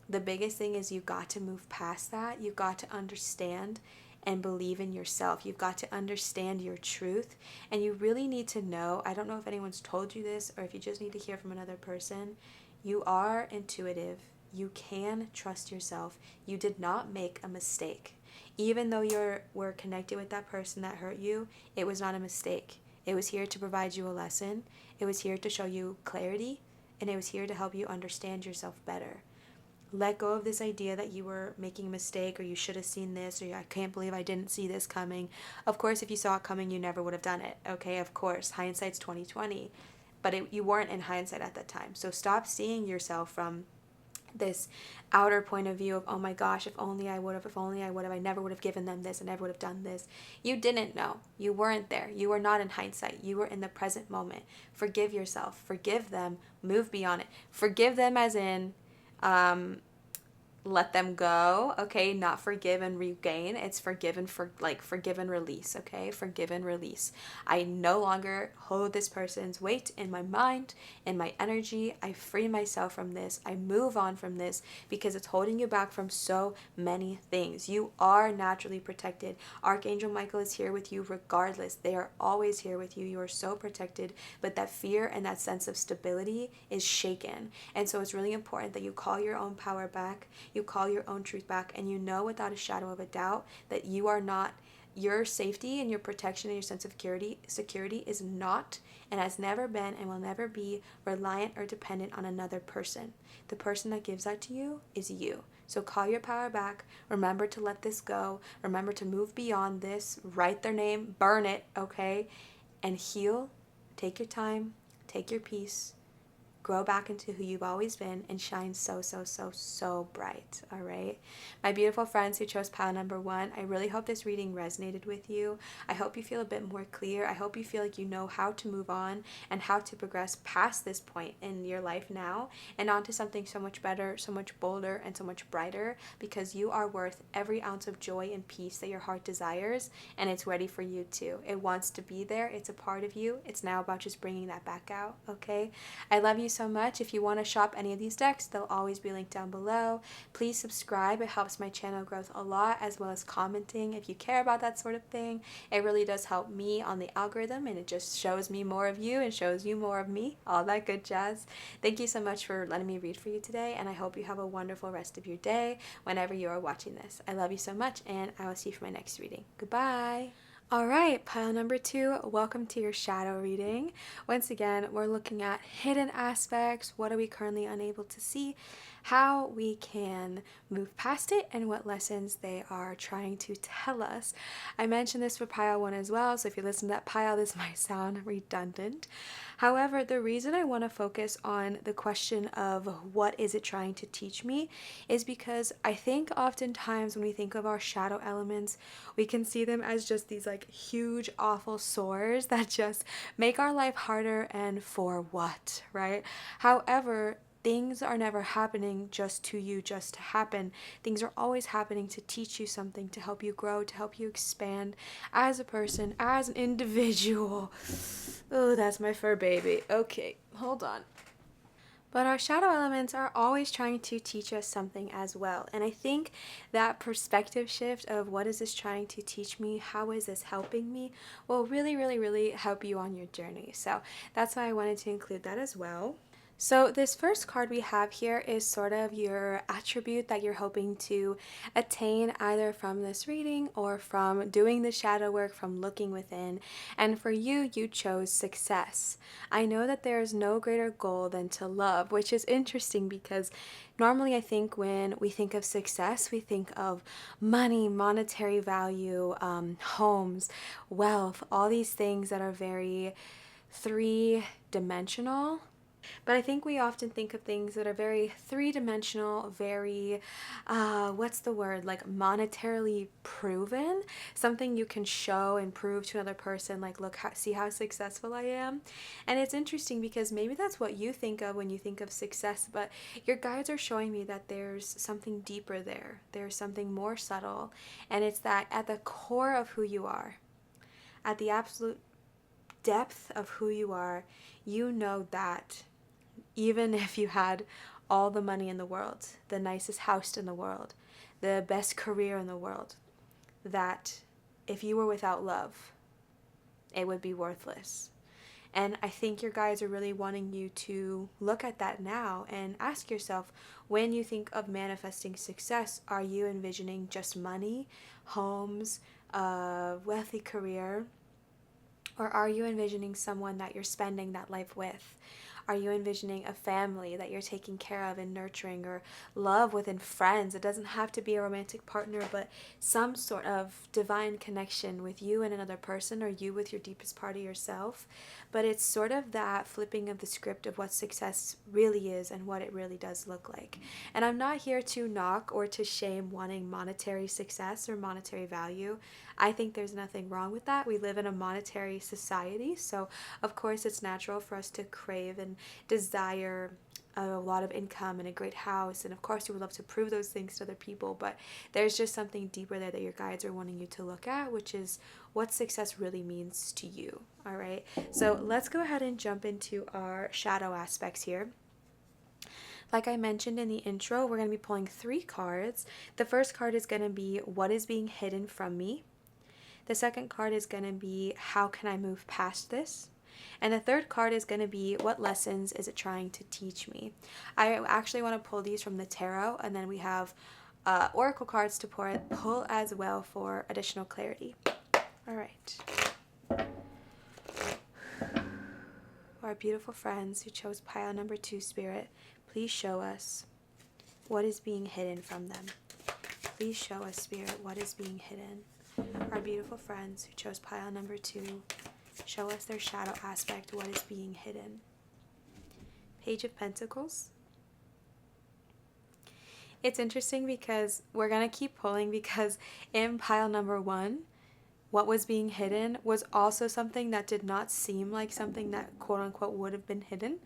The biggest thing is you've got to move past that. You've got to understand and believe in yourself. You've got to understand your truth. And you really need to know, I don't know if anyone's told you this or if you just need to hear from another person, you are intuitive. You can trust yourself. You did not make a mistake. Even though you were connected with that person that hurt you, it was not a mistake. It was here to provide you a lesson. It was here to show you clarity. And it was here to help you understand yourself better. Let go of this idea that you were making a mistake, or you should have seen this, or I can't believe I didn't see this coming. Of course, if you saw it coming, you never would have done it. Okay, of course, hindsight's 20/20. But you weren't in hindsight at that time. So stop seeing yourself from this outer point of view of, oh my gosh, if only I would have, I never would have given them this, I never would have done this. You didn't know. You weren't there. You were not in hindsight. You were in the present moment. Forgive yourself. Forgive them. Move beyond it. Forgive them as in, let them go, okay? Not forgive and regain. It's forgive and release, okay? Forgive and release. I no longer hold this person's weight in my mind, in my energy. I free myself from this. I move on from this because it's holding you back from so many things. You are naturally protected. Archangel Michael is here with you regardless. They are always here with you. You are so protected, but that fear and that sense of stability is shaken. And so it's really important that you call your own power back. You call your own truth back, and you know without a shadow of a doubt that you are not, your safety and your protection and your sense of security is not and has never been and will never be reliant or dependent on another person. The person that gives that to you is you. So call your power back. Remember to let this go. Remember to move beyond this. Write their name. Burn it, okay? And heal. Take your time. take your peace, grow back into who you've always been, and shine so, so, so, so bright, all right? My beautiful friends who chose pile number 1, I really hope this reading resonated with you. I hope you feel a bit more clear. I hope you feel like you know how to move on and how to progress past this point in your life now and onto something so much better, so much bolder, and so much brighter, because you are worth every ounce of joy and peace that your heart desires, and it's ready for you too. It wants to be there. It's a part of you. It's now about just bringing that back out, okay? I love you so much. If you want to shop any of these decks, they'll always be linked down below. Please subscribe. It helps my channel growth a lot, as well as commenting if you care about that sort of thing. It really does help me on the algorithm, and it just shows me more of you and shows you more of me, all that good jazz. Thank you so much for letting me read for you today, and I hope you have a wonderful rest of your day whenever you are watching this. I love you so much, and I will see you for my next reading. Goodbye. All right, pile number 2, welcome to your shadow reading. Once again, we're looking at hidden aspects, what are we currently unable to see, how we can move past it, and what lessons they are trying to tell us. I mentioned this for pile 1 as well, so if you listen to that pile, this might sound redundant. However, the reason I want to focus on the question of what is it trying to teach me is because I think oftentimes when we think of our shadow elements, we can see them as just these like huge awful sores that just make our life harder, and for what, right? However, things are never happening just to you, just to happen. Things are always happening to teach you something, to help you grow, to help you expand as a person, as an individual. Oh, that's my fur baby. Okay, hold on. But our shadow elements are always trying to teach us something as well. And I think that perspective shift of what is this trying to teach me, how is this helping me, will really, really, really help you on your journey. So that's why I wanted to include that as well. So this first card we have here is sort of your attribute that you're hoping to attain either from this reading or from doing the shadow work, from looking within. And for you, you chose success. I know that there is no greater goal than to love, which is interesting because normally I think when we think of success, we think of money, monetary value, homes, wealth, all these things that are very three-dimensional. But I think we often think of things that are very three-dimensional, very, what's the word, like monetarily proven, something you can show and prove to another person, like, look, see how successful I am. And it's interesting because maybe that's what you think of when you think of success, but your guides are showing me that there's something deeper there. There's something more subtle, and it's that at the core of who you are, at the absolute depth of who you are, you know that even if you had all the money in the world, the nicest house in the world, the best career in the world, that if you were without love, it would be worthless. And I think your guides are really wanting you to look at that now and ask yourself, when you think of manifesting success, are you envisioning just money, homes, a wealthy career, or are you envisioning someone that you're spending that life with? Are you envisioning a family that you're taking care of and nurturing, or love within friends? It doesn't have to be a romantic partner, but some sort of divine connection with you and another person, or you with your deepest part of yourself. But it's sort of that flipping of the script of what success really is and what it really does look like. And I'm not here to knock or to shame wanting monetary success or monetary value. I think there's nothing wrong with that. We live in a monetary society, so of course it's natural for us to crave and desire a lot of income and a great house, and of course you would love to prove those things to other people, but there's just something deeper there that your guides are wanting you to look at, which is what success really means to you. All right, so let's go ahead and jump into our shadow aspects here. Like I mentioned in the intro, we're going to be pulling 3 cards. The first card is going to be what is being hidden from me. The second card is going to be how can I move past this? And the third card is going to be what lessons is it trying to teach me? I actually want to pull these from the tarot, and then we have oracle cards to pull as well for additional clarity. All right. Our beautiful friends who chose pile number 2, Spirit, please show us what is being hidden from them. Please show us, Spirit, what is being hidden. Our beautiful friends who chose pile number 2, show us their shadow aspect, what is being hidden. Page of Pentacles. It's interesting because we're going to keep pulling, because in pile number 1, what was being hidden was also something that did not seem like something that quote unquote would have been hidden.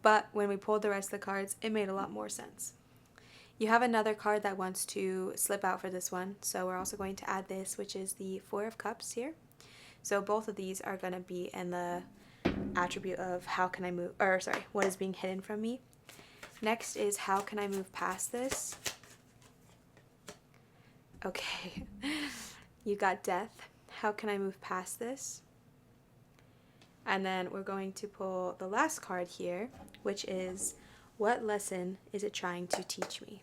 But when we pulled the rest of the cards, it made a lot more sense. You have another card that wants to slip out for this one. So we're also going to add this, which is the Four of Cups here. So both of these are going to be in the attribute of how can I move, or sorry, what is being hidden from me. Next is how can I move past this? Okay, you got Death. How can I move past this? And then we're going to pull the last card here, which is what lesson is it trying to teach me?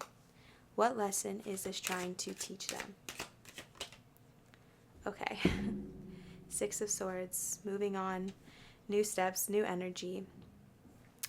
What lesson is this trying to teach them? Okay, Six of Swords, moving on, new steps, new energy.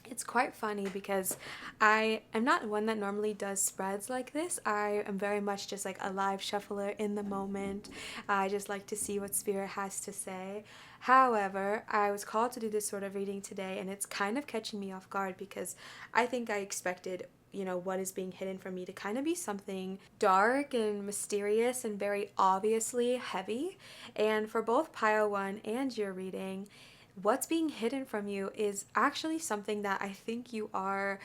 It's quite funny because I am not one that normally does spreads like this. I am very much just like a live shuffler in the moment. I just like to see what Spirit has to say. However, I was called to do this sort of reading today, and it's kind of catching me off guard because I think I expected, you know, what is being hidden from me to kind of be something dark and mysterious and very obviously heavy. And for both pile 1 and your reading, what's being hidden from you is actually something that I think you are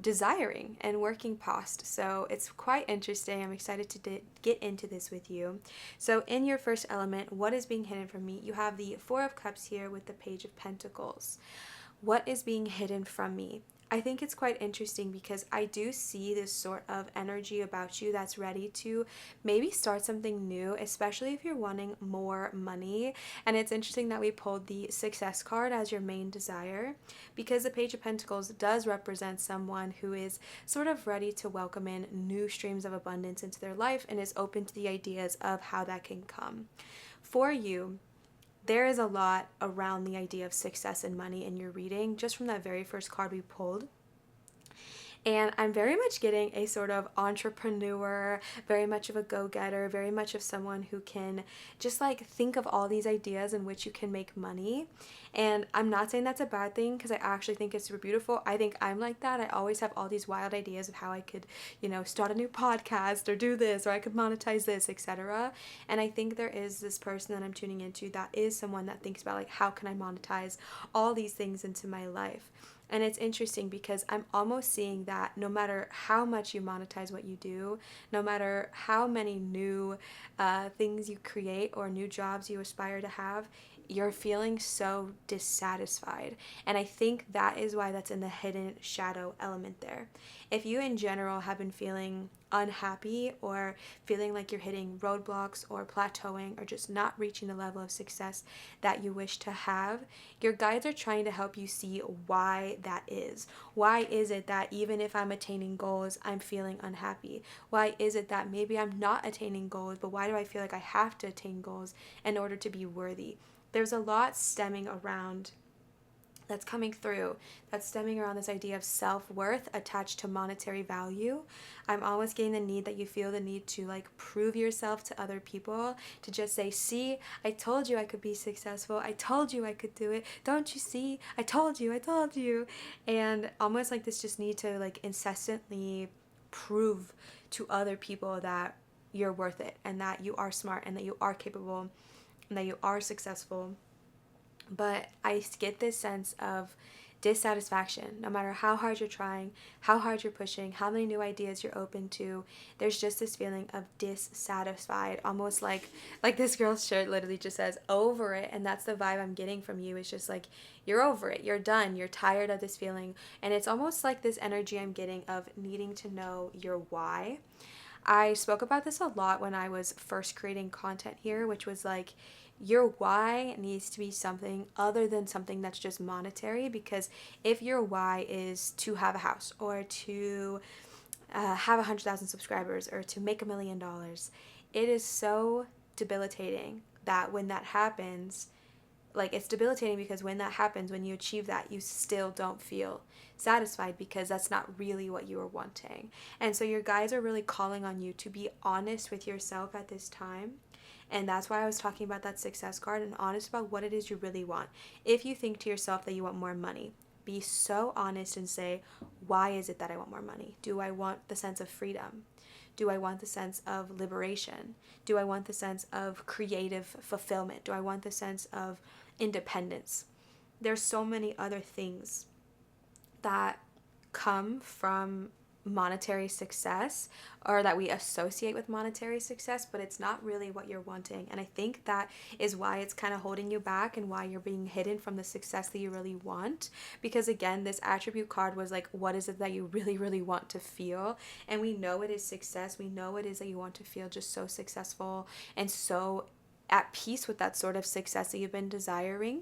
desiring and working past. So it's quite interesting. I'm excited to get into this with you. So in your first element, what is being hidden from me? You have the Four of Cups here with the Page of Pentacles. What is being hidden from me? I think it's quite interesting because I do see this sort of energy about you that's ready to maybe start something new, especially if you're wanting more money. And it's interesting that we pulled the Success card as your main desire, because the Page of Pentacles does represent someone who is sort of ready to welcome in new streams of abundance into their life and is open to the ideas of how that can come. For you, there is a lot around the idea of success and money in your reading, just from that very first card we pulled. And I'm very much getting a sort of entrepreneur, very much of a go-getter, very much of someone who can just like think of all these ideas in which you can make money. And I'm not saying that's a bad thing, because I actually think it's super beautiful. I think I'm like that. I always have all these wild ideas of how I could, you know, start a new podcast or do this, or I could monetize this, etc. And I think there is this person that I'm tuning into that is someone that thinks about like, how can I monetize all these things into my life? And it's interesting because I'm almost seeing that no matter how much you monetize what you do, no matter how many new things you create or new jobs you aspire to have, you're feeling so dissatisfied. And I think that is why that's in the hidden shadow element there. If you in general have been feeling unhappy or feeling like you're hitting roadblocks or plateauing or just not reaching the level of success that you wish to have, your guides are trying to help you see why that is. Why is it that even if I'm attaining goals, I'm feeling unhappy? Why is it that maybe I'm not attaining goals, but why do I feel like I have to attain goals in order to be worthy? There's a lot stemming around that's coming through, that's stemming around this idea of self-worth attached to monetary value. I'm always getting the need that you feel the need to like prove yourself to other people, to just say, see, I told you I could be successful, I told you I could do it, don't you see, I told you. And almost like this just need to like incessantly prove to other people that you're worth it, and that you are smart, and that you are capable, and that you are successful. But I get this sense of dissatisfaction. No matter how hard you're trying, how hard you're pushing, how many new ideas you're open to, there's just this feeling of dissatisfied, almost like this girl's shirt literally just says over it. And that's the vibe I'm getting from you. It's just like you're over it, you're done, you're tired of this feeling. And it's almost like this energy I'm getting of needing to know your why. I spoke about this a lot when I was first creating content here, which was like, your why needs to be something other than something that's just monetary. Because if your why is to have a house, or to have 100,000 subscribers, or to make $1 million, it is so debilitating that when that happens, like it's debilitating because when that happens, when you achieve that, you still don't feel satisfied, because that's not really what you were wanting. And so your guides are really calling on you to be honest with yourself at this time. And that's why I was talking about that success card, and honest about what it is you really want. If you think to yourself that you want more money, be so honest and say, why is it that I want more money? Do I want the sense of freedom? Do I want the sense of liberation? Do I want the sense of creative fulfillment? Do I want the sense of independence? There's so many other things that come from monetary success, or that we associate with monetary success, but it's not really what you're wanting. And I think that is why it's kind of holding you back and why you're being hidden from the success that you really want. Because again, this attribute card was like, what is it that you really, really want to feel? And we know it is success. We know it is that you want to feel just so successful and so at peace with that sort of success that you've been desiring.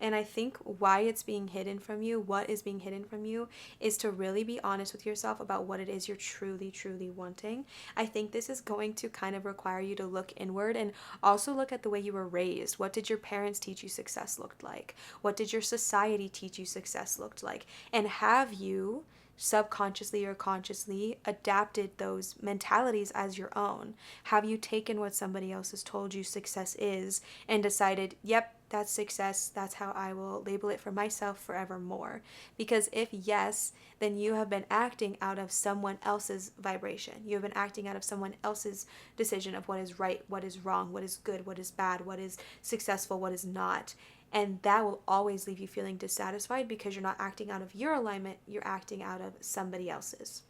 And I think why it's being hidden from you, what is being hidden from you, is to really be honest with yourself about what it is you're truly, truly wanting. I think this is going to kind of require you to look inward and also look at the way you were raised. What did your parents teach you success looked like? What did your society teach you success looked like? And have you subconsciously or consciously adapted those mentalities as your own? Have you taken what somebody else has told you success is and decided, yep, that's success, that's how I will label it for myself forevermore? Because if yes, then you have been acting out of someone else's vibration. You have been acting out of someone else's decision of what is right, what is wrong, what is good, what is bad, what is successful, what is not. And that will always leave you feeling dissatisfied because you're not acting out of your alignment, you're acting out of somebody else's.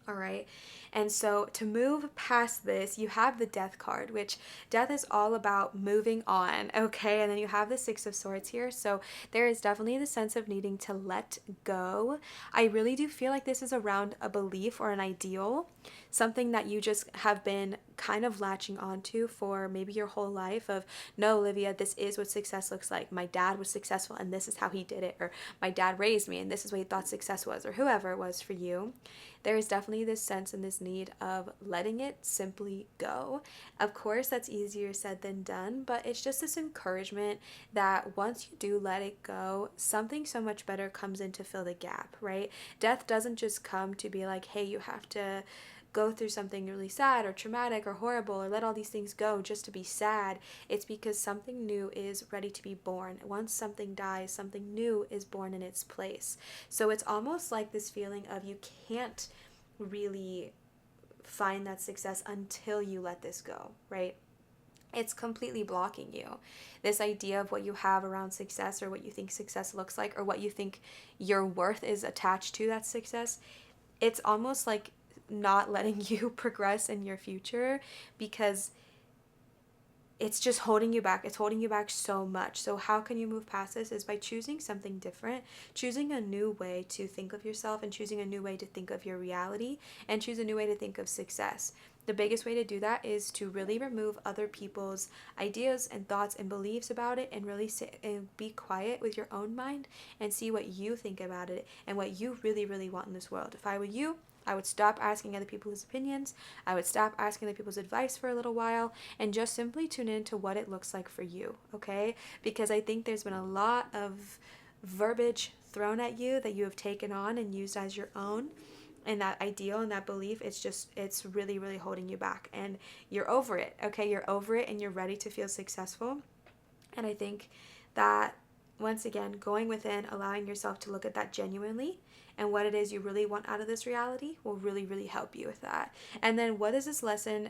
All right. And so to move past this, you have the Death card, which death is all about moving on. Okay. And then you have the Six of Swords here. So there is definitely the sense of needing to let go. I really do feel like this is around a belief or an ideal, something that you just have been kind of latching onto for maybe your whole life of, no, Olivia, this is what success looks like. My dad was successful and this is how he did it. Or my dad raised me and this is what he thought success was, or whoever it was for you. There is definitely this sense and this need of letting it simply go. Of course, that's easier said than done, but it's just this encouragement that once you do let it go, something so much better comes in to fill the gap, right? Death doesn't just come to be like, hey, you have to go through something really sad or traumatic or horrible or let all these things go just to be sad. It's because something new is ready to be born. Once something dies, something new is born in its place. So it's almost like this feeling of you can't really find that success until you let this go, right? It's completely blocking you. This idea of what you have around success or what you think success looks like or what you think your worth is attached to that success, it's almost like not letting you progress in your future because it's just holding you back. It's holding you back so much. So how can you move past this is by choosing something different, choosing a new way to think of yourself and choosing a new way to think of your reality and choose a new way to think of success. The biggest way to do that is to really remove other people's ideas and thoughts and beliefs about it and really sit and be quiet with your own mind and see what you think about it and what you really, really want in this world. If I were you, I would stop asking other people's opinions. I would stop asking other people's advice for a little while and just simply tune into what it looks like for you, okay? Because I think there's been a lot of verbiage thrown at you that you have taken on and used as your own. And that ideal and that belief, it's really, really holding you back. And you're over it, okay? You're over it and you're ready to feel successful. And I think that, once again, going within, allowing yourself to look at that genuinely and what it is you really want out of this reality will really, really help you with that. And then what is this lesson?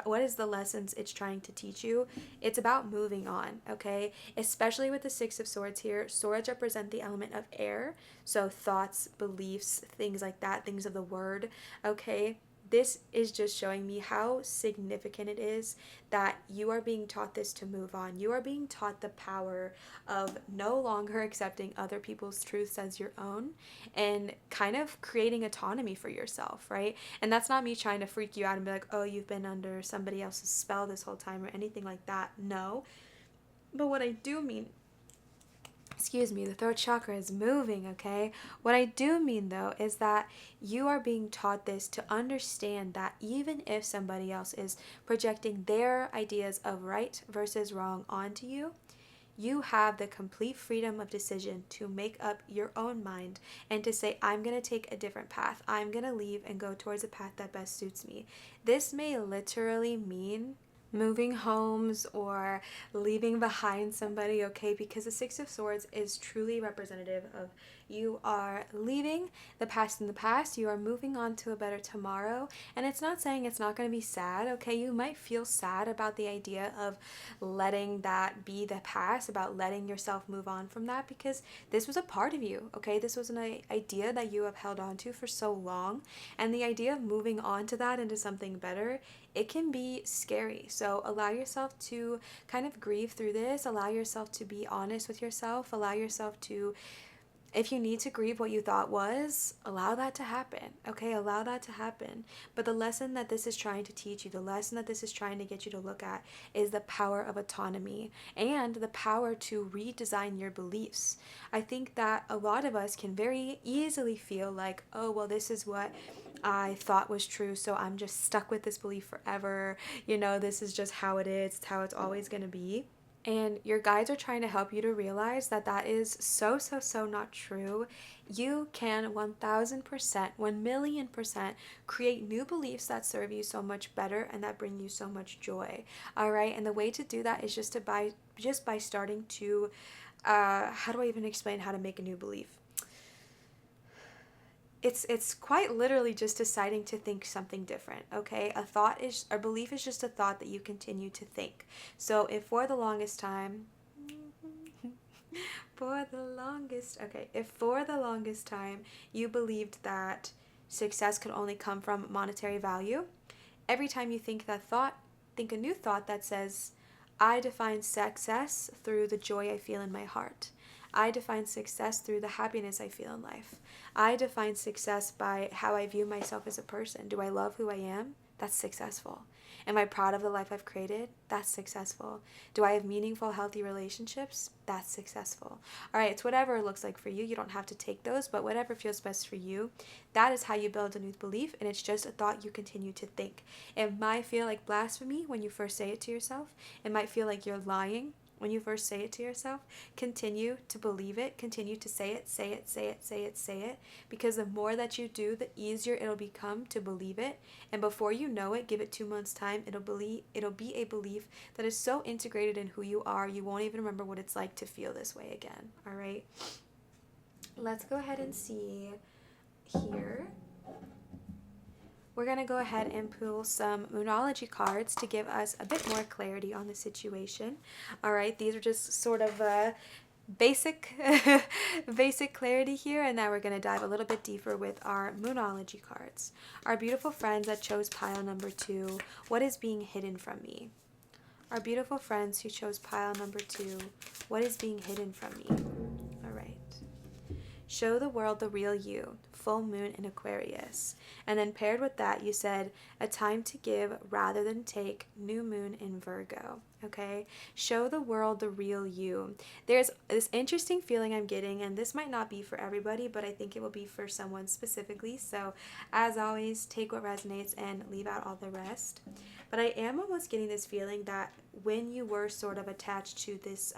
What is the lessons it's trying to teach you? It's about moving on, okay? Especially with the Six of Swords here. Swords represent the element of air. So thoughts, beliefs, things like that, things of the word, okay? This is just showing me how significant it is that you are being taught this to move on. You are being taught the power of no longer accepting other people's truths as your own and kind of creating autonomy for yourself, right? And that's not me trying to freak you out and be like, oh, you've been under somebody else's spell this whole time or anything like that. No. But what I do mean, the throat chakra is moving, okay? What I do mean, though, is that you are being taught this to understand that even if somebody else is projecting their ideas of right versus wrong onto you, you have the complete freedom of decision to make up your own mind and to say, I'm going to take a different path. I'm going to leave and go towards a path that best suits me. This may literally mean moving homes or leaving behind somebody, okay? Because the Six of Swords is truly representative of You are leaving the past in the past. You are moving on to a better tomorrow. And it's not saying it's not going to be sad, okay? You might feel sad about the idea of letting that be the past, about letting yourself move on from that, because this was a part of you, okay? This was an idea that you have held on to for so long. And the idea of moving on to that into something better, it can be scary. So allow yourself to kind of grieve through this. Allow yourself to be honest with yourself. Allow yourself to, if you need to grieve what you thought was, allow that to happen, okay? Allow that to happen. But the lesson that this is trying to teach you, the lesson that this is trying to get you to look at, is the power of autonomy and the power to redesign your beliefs. I think that a lot of us can very easily feel like, oh, well, this is what I thought was true, so I'm just stuck with this belief forever. You know, this is just how it is, it's how it's always going to be. And your guides are trying to help you to realize that that is so not true. You can 1000%, 1,000,000% create new beliefs that serve you so much better and that bring you so much joy. All right. And the way to do that is just by starting to, how do I even explain how to make a new belief? It's quite literally just deciding to think something different, okay? A belief is just a thought that you continue to think. So if for the longest time if for the longest time you believed that success could only come from monetary value, every time you think that thought, think a new thought that says, I define success through the joy I feel in my heart. I define success through the happiness I feel in life. I define success by how I view myself as a person. Do I love who I am? That's successful. Am I proud of the life I've created? That's successful. Do I have meaningful, healthy relationships? That's successful. All right, it's whatever it looks like for you. You don't have to take those, but whatever feels best for you. That is how you build a new belief, and it's just a thought you continue to think. It might feel like blasphemy when you first say it to yourself. It might feel like you're lying when you first say it to yourself. Continue to believe it. Continue to say it, because the more that you do, the easier it'll become to believe it. And before you know it, give it 2 months time, it'll be a belief that is so integrated in who you are, you won't even remember what it's like to feel this way again. All right, let's go ahead and see here. We're going to go ahead and pull some Moonology cards to give us a bit more clarity on the situation. All right, these are just sort of basic basic clarity here, and now we're going to dive a little bit deeper with our Moonology cards. Our beautiful friends that chose pile number 2, what is being hidden from me? Our beautiful friends who chose pile number 2, what is being hidden from me? All right. Show the world the real you, full moon in Aquarius. And then paired with that, you said a time to give rather than take, new moon in Virgo. Okay, show the world the real you. There's this interesting feeling I'm getting, and this might not be for everybody, but I think it will be for someone specifically. So as always, take what resonates and leave out all the rest. But I am almost getting this feeling that when you were sort of attached to this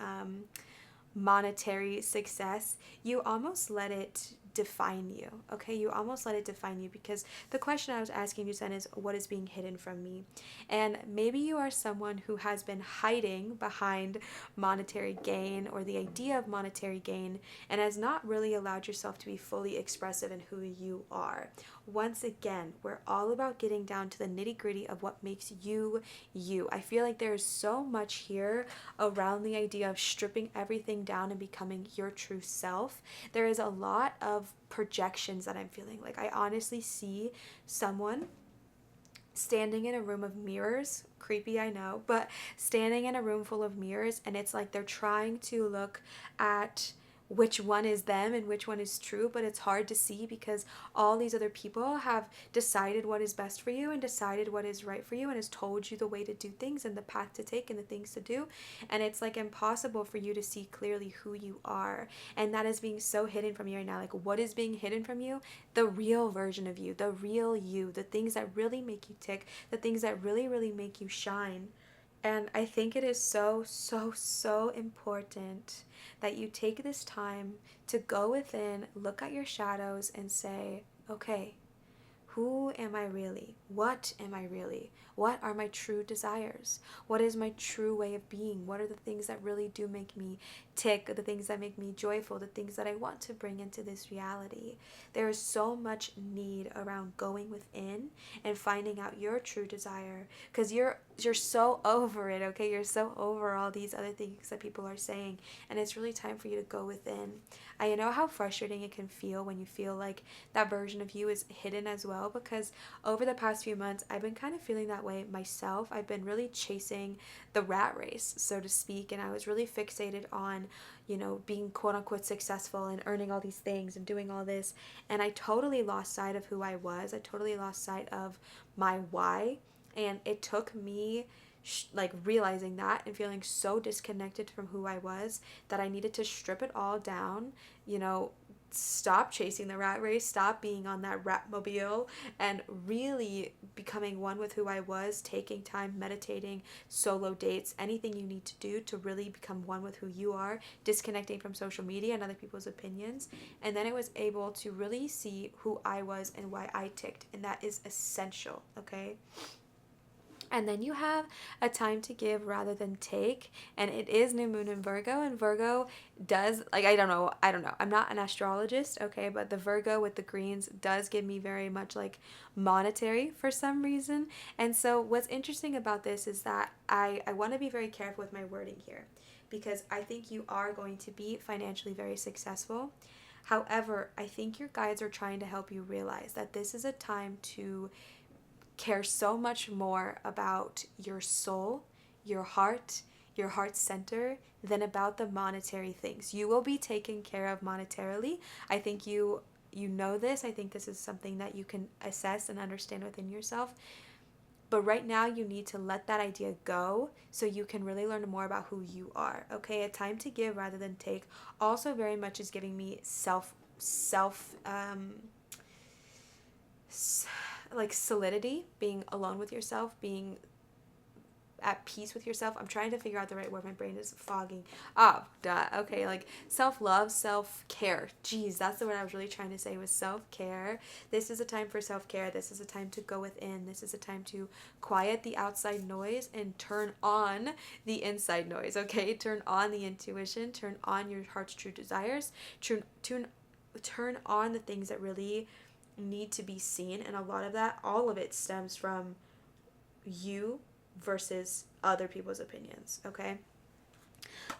monetary success, you almost let it define you. Okay, you almost let it define you, because the question I was asking you then is, what is being hidden from me? And maybe you are someone who has been hiding behind monetary gain or the idea of monetary gain, and has not really allowed yourself to be fully expressive in who you are. Once again, we're all about getting down to the nitty-gritty of what makes you you. I feel like there is so much here around the idea of stripping everything down and becoming your true self. There is a lot of projections that I'm feeling. Like, I honestly see someone standing in a room of mirrors. Creepy, I know, but standing in a room full of mirrors, and it's like they're trying to look at which one is them and which one is true, but it's hard to see because all these other people have decided what is best for you and decided what is right for you and has told you the way to do things and the path to take and the things to do, and it's like impossible for you to see clearly who you are, and that is being so hidden from you right now. Like, what is being hidden from you? The real version of you, the real you, the things that really make you tick, the things that really make you shine. And I think it is so important that you take this time to go within, look at your shadows, and say, okay, who am I really? What am I really? What are my true desires? What is my true way of being? What are the things that really do make me tick, the things that make me joyful, the things that I want to bring into this reality? There is so much need around going within and finding out your true desire, because you're so over it, okay? You're so over all these other things that people are saying, and it's really time for you to go within. I know how frustrating it can feel when you feel like that version of you is hidden as well, because over the past few months I've been kind of feeling that way myself. I've been really chasing the rat race, so to speak, and I was really fixated on, being quote unquote successful and earning all these things and doing all this, and I totally lost sight of who I was. I totally lost sight of my why, and it took me like realizing that and feeling so disconnected from who I was that I needed to strip it all down, stop chasing the rat race, stop being on that rat mobile, and really becoming one with who I was, taking time, meditating, solo dates, anything you need to do to really become one with who you are, disconnecting from social media and other people's opinions. And then I was able to really see who I was and why I ticked, and that is essential, okay? And then you have a time to give rather than take, and it is new moon in Virgo, and Virgo does, like, I don't know, I'm not an astrologist, okay, but the Virgo with the greens does give me very much like monetary for some reason. And so what's interesting about this is that I want to be very careful with my wording here, because I think you are going to be financially very successful. However, I think your guides are trying to help you realize that this is a time to care so much more about your soul, your heart center, than about the monetary things. You will be taken care of monetarily. I think you know this. I think this is something that you can assess and understand within yourself. But right now you need to let that idea go so you can really learn more about who you are. Okay, a time to give rather than take also very much is giving me like solidity, being alone with yourself, being at peace with yourself. I'm trying to figure out the right word. My brain is fogging. Okay, like self-love, self-care. Jeez, that's the word I was really trying to say, was self-care. This is a time for self-care. This is a time to go within. This is a time to quiet the outside noise and turn on the inside noise, okay? Turn on the intuition, turn on your heart's true desires, turn on the things that really need to be seen. And a lot of that, all of it stems from you versus other people's opinions, okay?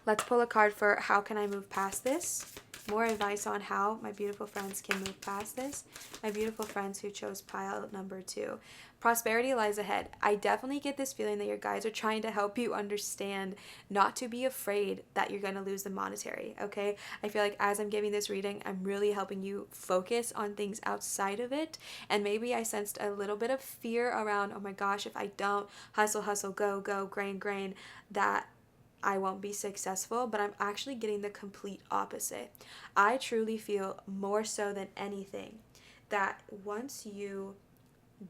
Let's pull a card for how can I move past this. More advice on how my beautiful friends can move past this. My beautiful friends who chose pile number 2. Prosperity lies ahead. I definitely get this feeling that your guides are trying to help you understand not to be afraid that you're going to lose the monetary, okay? I feel like as I'm giving this reading, I'm really helping you focus on things outside of it. And maybe I sensed a little bit of fear around, oh my gosh, if I don't hustle, go, grain, that I won't be successful. But I'm actually getting the complete opposite. I truly feel, more so than anything, that once you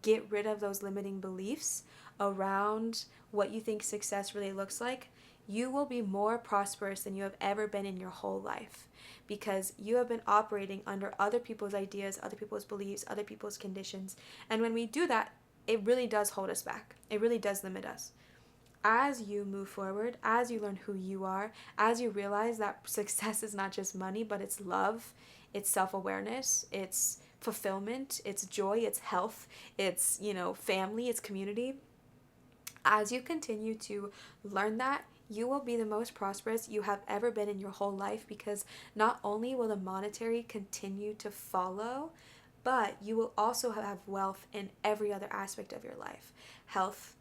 get rid of those limiting beliefs around what you think success really looks like, you will be more prosperous than you have ever been in your whole life, because you have been operating under other people's ideas, other people's beliefs, other people's conditions. And when we do that, it really does hold us back. It really does limit us. As you move forward, as you learn who you are, as you realize that success is not just money, but it's love, it's self-awareness, it's fulfillment, it's joy, it's health, it's, family, it's community. As you continue to learn that, you will be the most prosperous you have ever been in your whole life, because not only will the monetary continue to follow, but you will also have wealth in every other aspect of your life. Health,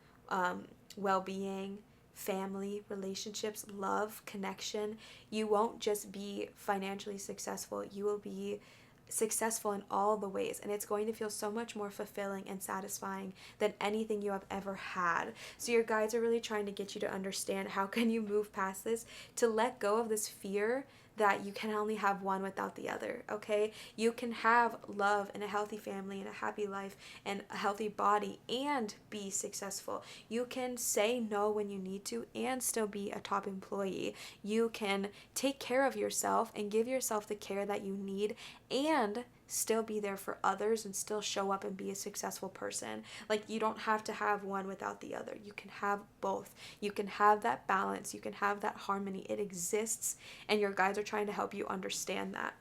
well-being, family, relationships, love, connection. You won't just be financially successful, you will be successful in all the ways, and it's going to feel so much more fulfilling and satisfying than anything you have ever had. So your guides are really trying to get you to understand, how can you move past this, to let go of this fear that you can only have one without the other, okay? You can have love and a healthy family and a happy life and a healthy body and be successful. You can say no when you need to and still be a top employee. You can take care of yourself and give yourself the care that you need and still be there for others and still show up and be a successful person. Like, you don't have to have one without the other. You can have both. You can have that balance. You can have that harmony. It exists, and your guides are trying to help you understand that.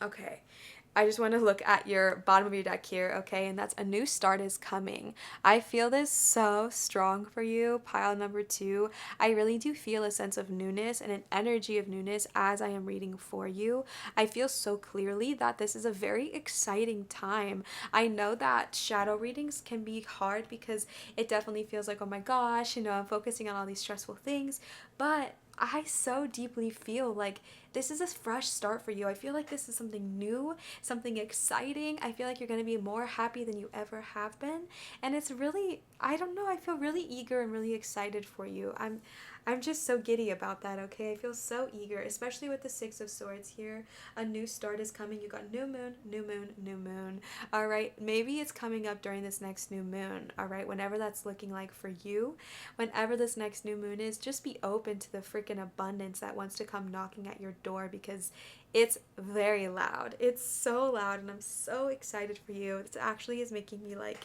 Okay, I just want to look at your bottom of your deck here, okay? And that's a new start is coming. I feel this so strong for you, pile number 2. I really do feel a sense of newness and an energy of newness as I am reading for you. I feel so clearly that this is a very exciting time. I know that shadow readings can be hard because it definitely feels like, oh my gosh, I'm focusing on all these stressful things, but I so deeply feel like this is a fresh start for you. I feel like this is something new, something exciting. I feel like you're going to be more happy than you ever have been. And it's really, I don't know, I feel really eager and really excited for you. I'm just so giddy about that, okay? I feel so eager, especially with the Six of Swords here. A new start is coming. You got new moon, new moon, new moon. All right, maybe it's coming up during this next new moon, all right? Whenever that's looking like for you, whenever this next new moon is, just be open to the freaking abundance that wants to come knocking at your door, because it's very loud. It's so loud, and I'm so excited for you. It actually is making me like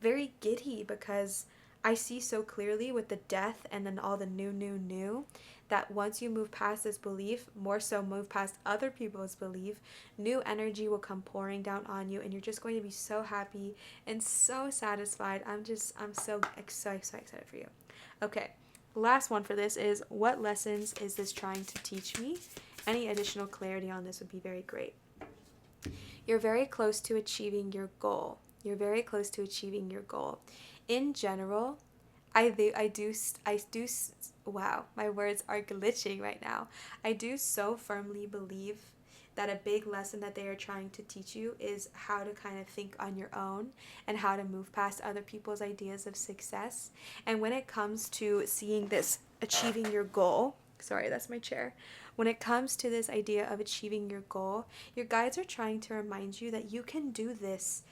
very giddy, because I see so clearly with the death and then all the new, that once you move past this belief, more so move past other people's belief, new energy will come pouring down on you, and you're just going to be so happy and so satisfied. I'm so excited for you. Okay, last one for this is, what lessons is this trying to teach me? Any additional clarity on this would be very great. You're very close to achieving your goal. You're very close to achieving your goal. In general, wow, my words are glitching right now. I do so firmly believe that a big lesson that they are trying to teach you is how to kind of think on your own and how to move past other people's ideas of success. And when it comes to seeing this, achieving your goal, sorry, that's my chair. When it comes to this idea of achieving your goal, your guides are trying to remind you that you can do this.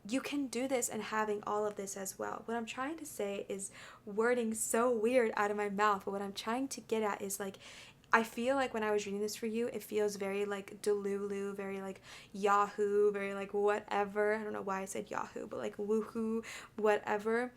You can do this and having all of this as well. What I'm trying to say is wording so weird out of my mouth, but what I'm trying to get at is like, I feel like when I was reading this for you, it feels very like Delulu, very like Yahoo, very like whatever. I don't know why I said Yahoo, but like woohoo, whatever.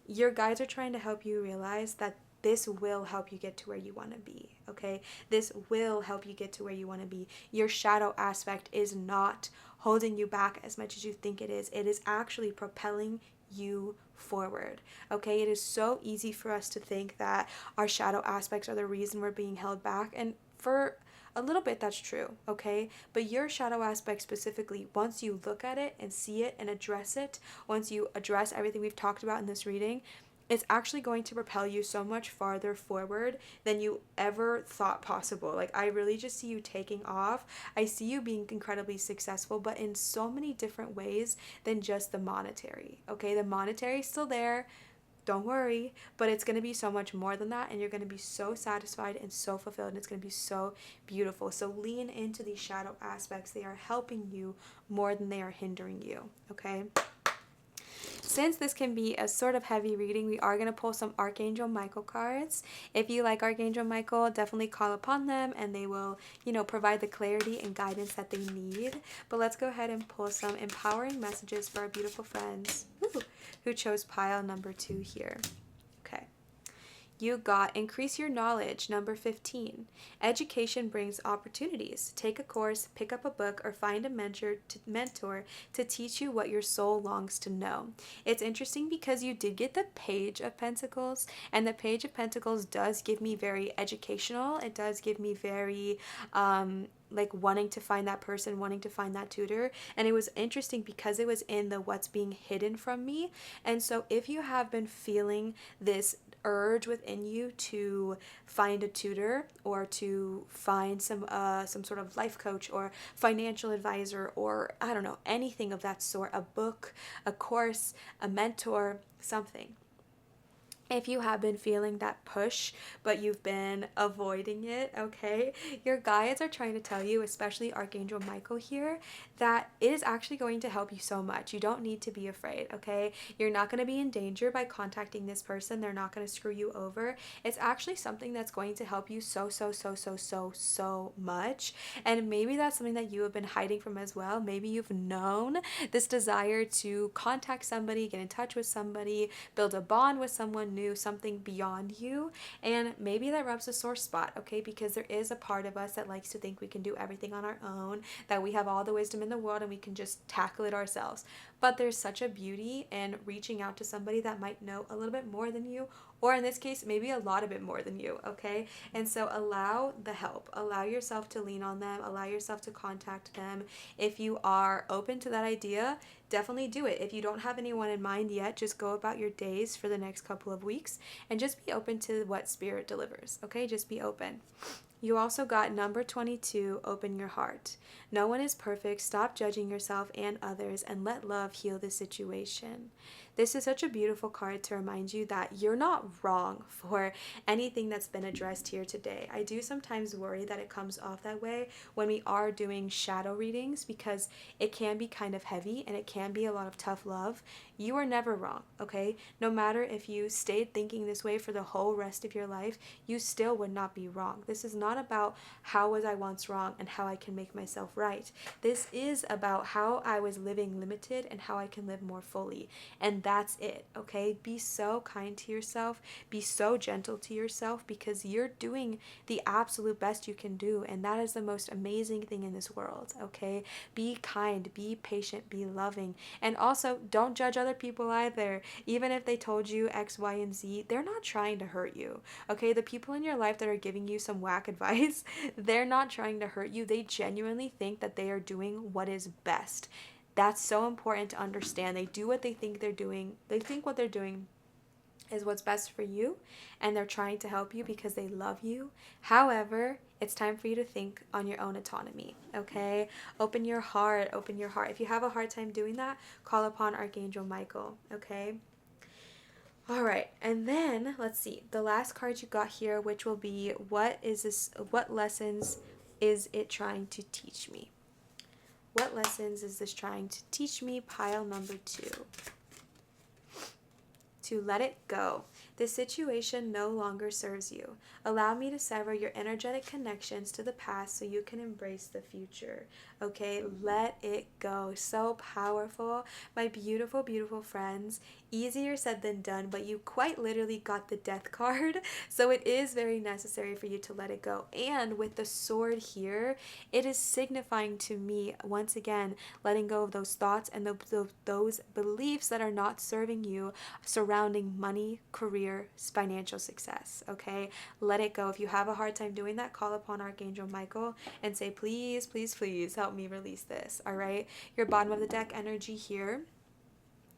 Your guides are trying to help you realize that this will help you get to where you want to be, okay? This will help you get to where you want to be. Your shadow aspect is not holding you back as much as you think it is. It is actually propelling you forward, okay? It is so easy for us to think that our shadow aspects are the reason we're being held back, and for a little bit that's true, okay? But your shadow aspect specifically, once you look at it and see it and address it, once you address everything we've talked about in this reading, it's actually going to propel you so much farther forward than you ever thought possible. Like, I really just see you taking off. I see you being incredibly successful, but in so many different ways than just the monetary, okay? The monetary is still there, don't worry, but it's going to be so much more than that, and you're going to be so satisfied and so fulfilled, and it's going to be so beautiful. So lean into these shadow aspects. They are helping you more than they are hindering you, okay? Since this can be a sort of heavy reading, we are going to pull some Archangel Michael cards. If you like Archangel Michael, definitely call upon them, and they will, provide the clarity and guidance that they need. But let's go ahead and pull some empowering messages for our beautiful friends who chose pile number 2 here. Okay. You got increase your knowledge, number 15. Education brings opportunities. Take a course, pick up a book, or find a mentor to teach you what your soul longs to know. It's interesting because you did get the Page of Pentacles, and the Page of Pentacles does give me very educational. It does give me very like wanting to find that person, wanting to find that tutor. And it was interesting because it was in the what's being hidden from me. And so if you have been feeling this urge within you to find a tutor or to find some sort of life coach or financial advisor, or I don't know, anything of that sort, a book, a course, a mentor, something. If you have been feeling that push, but you've been avoiding it, okay, your guides are trying to tell you, especially Archangel Michael here, that it is actually going to help you so much. You don't need to be afraid, okay? You're not going to be in danger by contacting this person. They're not going to screw you over. It's actually something that's going to help you so much. And maybe that's something that you have been hiding from as well. Maybe you've known this desire to contact somebody, get in touch with somebody, build a bond with someone new, something beyond you, and maybe that rubs a sore spot, okay? Because there is a part of us that likes to think we can do everything on our own, that we have all the wisdom in the world and we can just tackle it ourselves. But there's such a beauty in reaching out to somebody that might know a little bit more than you, or in this case, maybe a lot of it more than you, okay? And so allow the help. Allow yourself to lean on them. Allow yourself to contact them. If you are open to that idea, definitely do it. If you don't have anyone in mind yet, just go about your days for the next couple of weeks and just be open to what spirit delivers, okay? Just be open. You also got number 22, open your heart. No one is perfect. Stop judging yourself and others and let love heal the situation. This is such a beautiful card to remind you that you're not wrong for anything that's been addressed here today. I do sometimes worry that it comes off that way when we are doing shadow readings because it can be kind of heavy and it can be a lot of tough love. You are never wrong, okay? No matter if you stayed thinking this way for the whole rest of your life, you still would not be wrong. This is not about how was I once wrong and how I can make myself right. This is about how I was living limited and how I can live more fully. And that's it, okay? Be so kind to yourself. Be so gentle to yourself because you're doing the absolute best you can do. And that is the most amazing thing in this world, okay? Be kind, be patient, be loving. And also, don't judge other people either. Even if they told you X, Y, and Z, they're not trying to hurt you, okay? The people in your life that are giving you some whack advice, they're not trying to hurt you. They genuinely think that they are doing what is best. That's so important to understand. They do what they think they're doing. They think what they're doing is what's best for you, and they're trying to help you because they love you. However, it's time for you to think on your own autonomy, okay? Open your heart, open your heart. If you have a hard time doing that, call upon Archangel Michael, okay? All right, and then let's see. The last card you got here, which will be what lessons is it trying to teach me? What lessons is this trying to teach me? Pile number 2. To let it go. This situation no longer serves you. Allow me to sever your energetic connections to the past so you can embrace the future. Okay, let it go. So powerful. My beautiful, beautiful friends. Easier said than done, but you quite literally got the death card. So it is very necessary for you to let it go. And with the sword here, it is signifying to me, once again, letting go of those thoughts and those beliefs that are not serving you surrounding money, career, financial success, okay? Let it go. If you have a hard time doing that, call upon Archangel Michael and say, please, please, please help me release this, all right? Your bottom of the deck energy here.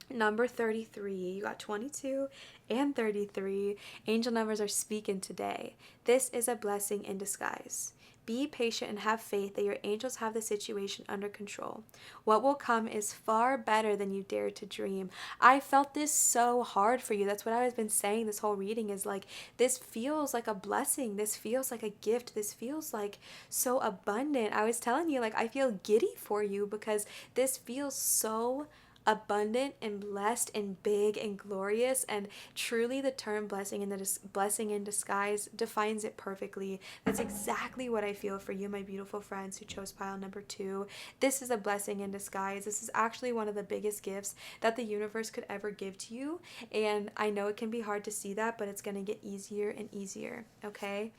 Number 33, you got 22 and 33. Angel numbers are speaking today. This is a blessing in disguise. Be patient and have faith that your angels have the situation under control. What will come is far better than you dared to dream. I felt this so hard for you. That's what I've been saying this whole reading is like, this feels like a blessing. This feels like a gift. This feels like so abundant. I was telling you, like, I feel giddy for you because this feels so abundant and blessed and big and glorious, and truly the term blessing in disguise defines it perfectly. That's exactly what I feel for you, my beautiful friends who chose pile number 2. This is a blessing in disguise. This is actually one of the biggest gifts that the universe could ever give to you, and I know it can be hard to see that, but it's going to get easier and easier, okay?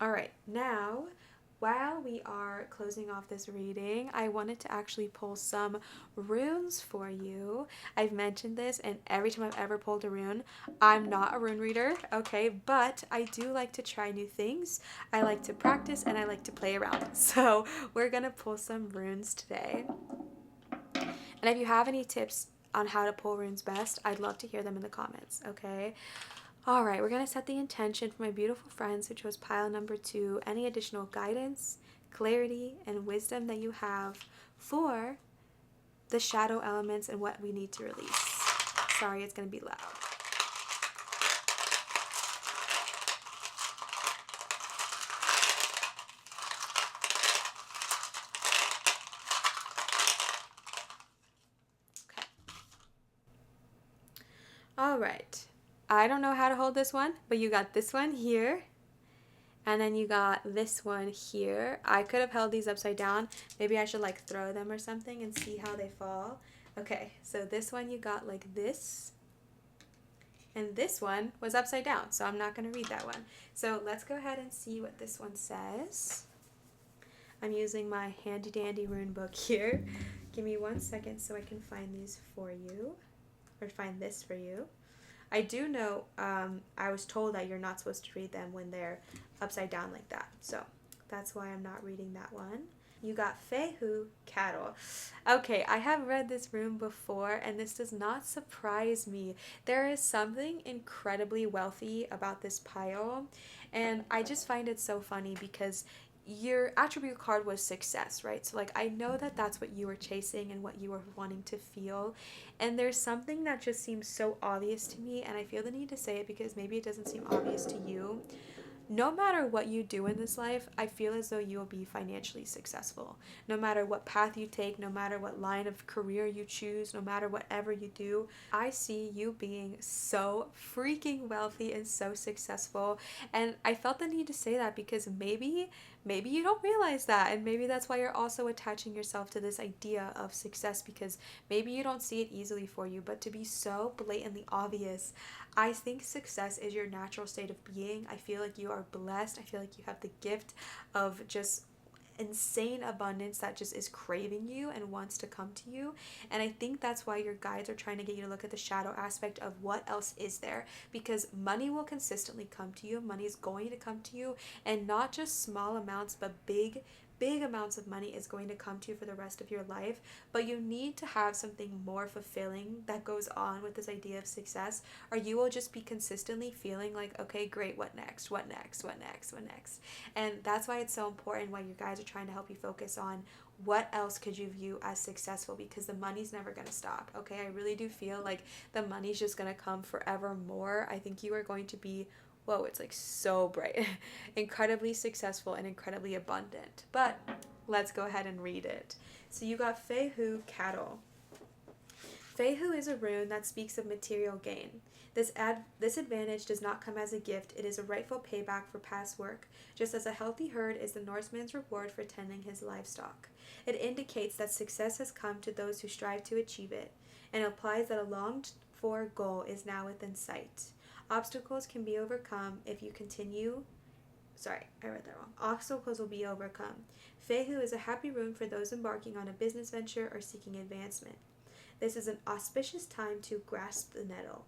All right, now while we are closing off this reading, I wanted to actually pull some runes for you. I've mentioned this, and every time I've ever pulled a rune, I'm not a rune reader, okay? But I do like to try new things. I like to practice, and I like to play around. So we're going to pull some runes today. And if you have any tips on how to pull runes best, I'd love to hear them in the comments, okay? All right, we're going to set the intention for my beautiful friends who chose pile number 2, any additional guidance, clarity, and wisdom that you have for the shadow elements and what we need to release. Sorry, it's going to be loud. All right. I don't know how to hold this one, but you got this one here. And then you got this one here. I could have held these upside down. Maybe I should like throw them or something and see how they fall. Okay, so this one you got like this. And this one was upside down, so I'm not going to read that one. So let's go ahead and see what this one says. I'm using my handy dandy rune book here. Give me 1 second so I can find these for you, or find this for you. I do know I was told that you're not supposed to read them when they're upside down like that. So that's why I'm not reading that one. You got Fehu cattle. Okay, I have read this rune before and this does not surprise me. There is something incredibly wealthy about this pile, and I just find it so funny because your attribute card was success, right? So like I know that that's what you were chasing and what you were wanting to feel, and there's something that just seems so obvious to me, and I feel the need to say it because maybe it doesn't seem obvious to you. No matter what you do in this life, I feel as though you will be financially successful. No matter what path you take, no matter what line of career you choose, no matter whatever you do, I see you being so freaking wealthy and so successful. And I felt the need to say that because maybe you don't realize that, and maybe that's why you're also attaching yourself to this idea of success, because maybe you don't see it easily for you. But to be so blatantly obvious, I think success is your natural state of being. I feel like you are blessed. I feel like you have the gift of just insane abundance that just is craving you and wants to come to you. And I think that's why your guides are trying to get you to look at the shadow aspect of what else is there, because money will consistently come to you. Money is going to come to you, and not just small amounts, but big amounts of money is going to come to you for the rest of your life. But you need to have something more fulfilling that goes on with this idea of success, or you will just be consistently feeling like, okay, great, what next, what next, what next, what next. And that's why it's so important, why your guys are trying to help you focus on what else could you view as successful, because the money's never going to stop. Okay, I really do feel like the money's just going to come forever more. I think you are going to be, whoa, it's like so bright, incredibly successful and incredibly abundant. But let's go ahead and read it. So you got Fehu cattle. Fehu is a rune that speaks of material gain. This advantage does not come as a gift. It is a rightful payback for past work, just as a healthy herd is the Norseman's reward for tending his livestock. It indicates that success has come to those who strive to achieve it, and implies that a longed-for goal is now within sight. Obstacles can be overcome if you continue. Sorry, I read that wrong. Obstacles will be overcome. Fehu is a happy rune for those embarking on a business venture or seeking advancement. This is an auspicious time to grasp the nettle.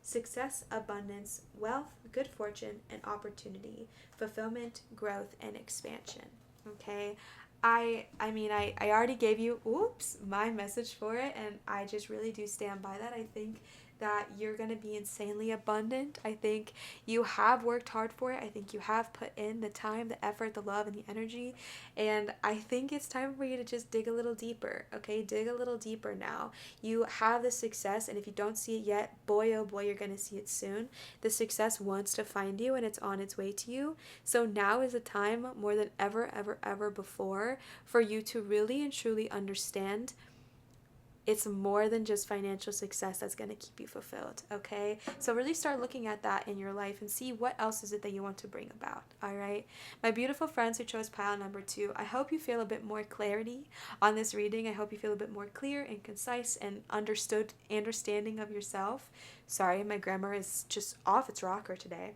Success, abundance, wealth, good fortune, and opportunity, fulfillment, growth, and expansion. Okay? I mean, I already gave you, my message for it, and I just really do stand by that. I think that you're going to be insanely abundant. I think you have worked hard for it. I think you have put in the time, the effort, the love, and the energy. And I think it's time for you to just dig a little deeper, okay? Dig a little deeper now. You have the success, and if you don't see it yet, boy, oh boy, you're going to see it soon. The success wants to find you, and it's on its way to you. So now is a time more than ever before for you to really and truly understand it's more than just financial success that's going to keep you fulfilled, okay? So really start looking at that in your life and see what else is it that you want to bring about, all right? My beautiful friends who chose pile number 2, I hope you feel a bit more clarity on this reading. I hope you feel a bit more clear and concise and understanding of yourself. Sorry, my grammar is just off its rocker today.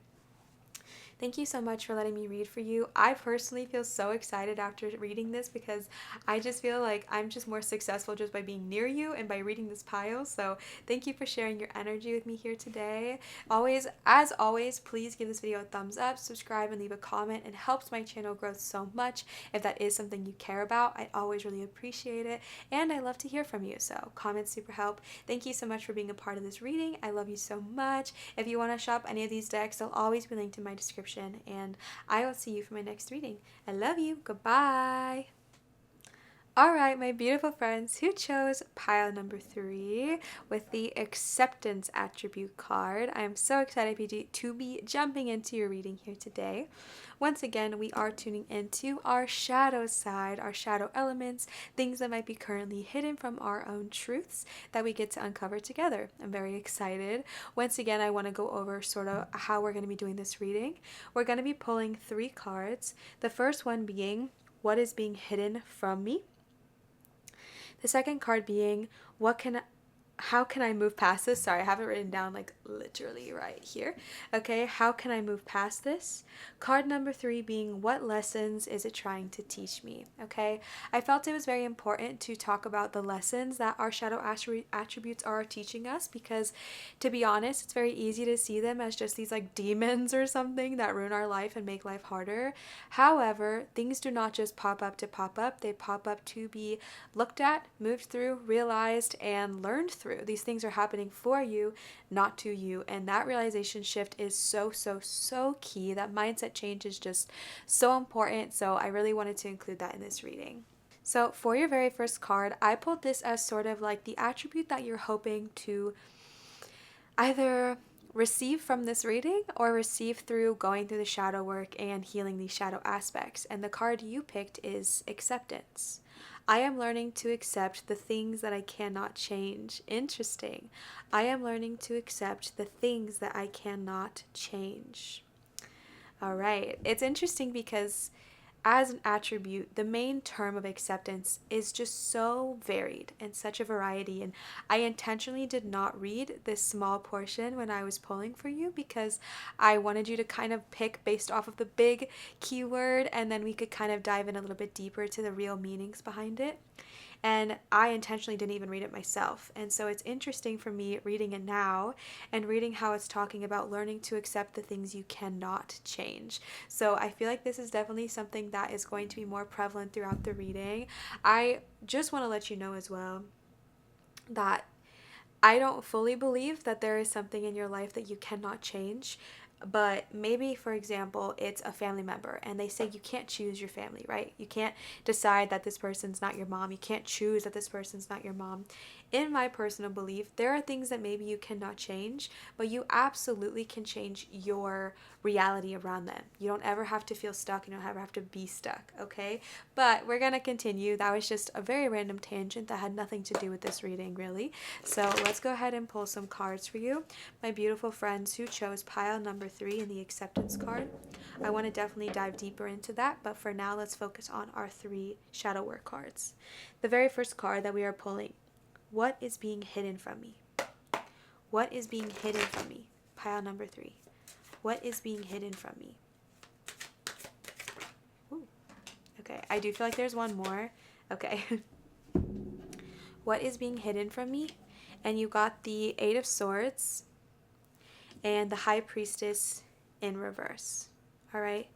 Thank you so much for letting me read for you. I personally feel so excited after reading this because I just feel like I'm just more successful just by being near you and by reading this pile. So thank you for sharing your energy with me here today. As always, please give this video a thumbs up, subscribe, and leave a comment. It helps my channel grow so much. If that is something you care about, I always really appreciate it. And I love to hear from you. So comments super help. Thank you so much for being a part of this reading. I love you so much. If you want to shop any of these decks, they'll always be linked in my description. And I will see you for my next reading. I love you. Goodbye. All right, my beautiful friends who chose pile number 3 with the acceptance attribute card. I am so excited to be jumping into your reading here today. Once again, we are tuning into our shadow side, our shadow elements, things that might be currently hidden from our own truths that we get to uncover together. I'm very excited. Once again, I want to go over sort of how we're going to be doing this reading. We're going to be pulling 3 cards. The first one being, what is being hidden from me? The second card being, how can I move past this? Sorry, I have it written down like literally right here. Okay, how can I move past this? Card number 3 being, what lessons is it trying to teach me? Okay, I felt it was very important to talk about the lessons that our shadow attributes are teaching us, because to be honest, it's very easy to see them as just these like demons or something that ruin our life and make life harder. However, things do not just pop up to pop up, they pop up to be looked at, moved through, realized, and learned through. These things are happening for you, not to you. And that realization shift is so key. That mindset change is just so important. So I really wanted to include that in this reading. So for your very first card, I pulled this as sort of like the attribute that you're hoping to either receive from this reading or receive through going through the shadow work and healing these shadow aspects. And the card you picked is acceptance. I am learning to accept the things that I cannot change. Interesting. I am learning to accept the things that I cannot change. All right. It's interesting because as an attribute, the main term of acceptance is just so varied and such a variety. And I intentionally did not read this small portion when I was pulling for you, because I wanted you to kind of pick based off of the big keyword, and then we could kind of dive in a little bit deeper to the real meanings behind it. And I intentionally didn't even read it myself. And so it's interesting for me reading it now and reading how it's talking about learning to accept the things you cannot change. So I feel like this is definitely something that is going to be more prevalent throughout the reading. I just want to let you know as well that I don't fully believe that there is something in your life that you cannot change. But maybe, for example, it's a family member and they say you can't choose your family, right? You can't decide that this person's not your mom. You can't choose that this person's not your mom. In my personal belief, there are things that maybe you cannot change, but you absolutely can change your reality around them. You don't ever have to feel stuck. You don't ever have to be stuck, okay? But we're going to continue. That was just a very random tangent that had nothing to do with this reading, really. So let's go ahead and pull some cards for you. My beautiful friends who chose pile number 3 in the acceptance card. I want to definitely dive deeper into that, but for now, let's focus on our 3 shadow work cards. The very first card that we are pulling, what is being hidden from me? What is being hidden from me? Pile number 3. What is being hidden from me? Ooh. Okay, I do feel like there's one more. Okay. What is being hidden from me? And you got the 8 of Swords and the High Priestess in reverse. All right?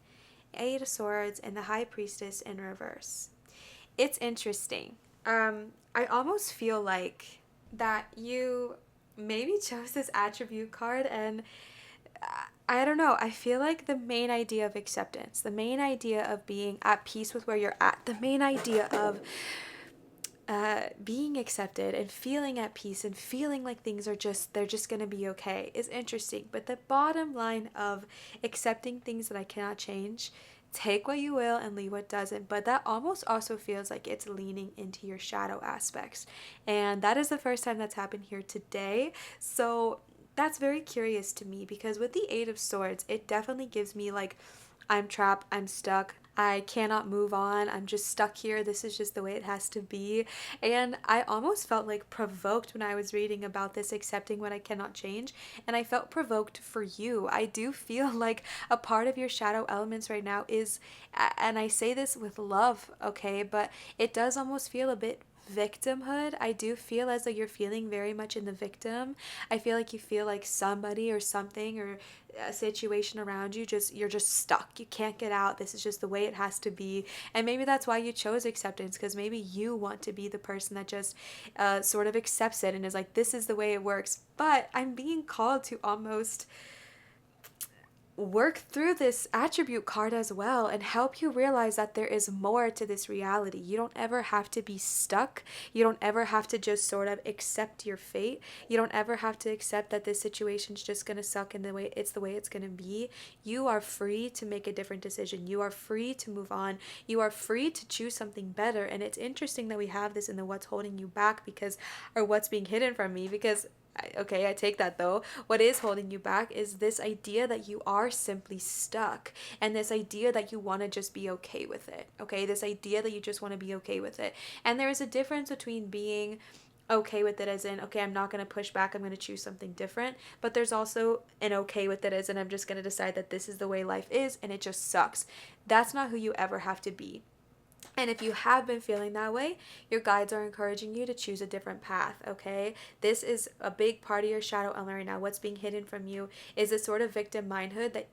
8 of Swords and the High Priestess in reverse. It's interesting. I almost feel like that you maybe chose this attribute card, and I don't know. I feel like the main idea of acceptance, the main idea of being at peace with where you're at, the main idea of being accepted and feeling at peace and feeling like things are they're just going to be okay is interesting. But the bottom line of accepting things that I cannot change, take what you will and leave what doesn't. But that almost also feels like it's leaning into your shadow aspects. And that is the first time that's happened here today. So that's very curious to me, because with the 8 of Swords, it definitely gives me like, I'm trapped, I'm stuck, I cannot move on, I'm just stuck here, this is just the way it has to be. And I almost felt like provoked when I was reading about this accepting what I cannot change, and I felt provoked for you. I do feel like a part of your shadow elements right now is, and I say this with love, okay, but it does almost feel a bit victimhood. I do feel as though you're feeling very much in the victim. I feel like you feel like somebody or something or a situation around you, you're just stuck. You can't get out. This is just the way it has to be. And maybe that's why you chose acceptance, because maybe you want to be the person that just sort of accepts it and is like, this is the way it works. But I'm being called to almost work through this attribute card as well and help you realize that there is more to this reality. You don't ever have to be stuck. You don't ever have to just sort of accept your fate. You don't ever have to accept that this situation's just going to suck in the way it's going to be. You are free to make a different decision. You are free to move on. You are free to choose something better. And it's interesting that we have this in the what's holding you back or what's being hidden from me, because okay, I take that though. What is holding you back is this idea that you are simply stuck, and this idea that you want to just be okay with it. Okay, this idea that you just want to be okay with it. And there is a difference between being okay with it as in, okay, I'm not going to push back, I'm going to choose something different, but there's also an okay with it as in, I'm just going to decide that this is the way life is and it just sucks. That's not who you ever have to be. And if you have been feeling that way, your guides are encouraging you to choose a different path, okay? This is a big part of your shadow element right now. What's being hidden from you is a sort of victim mindset,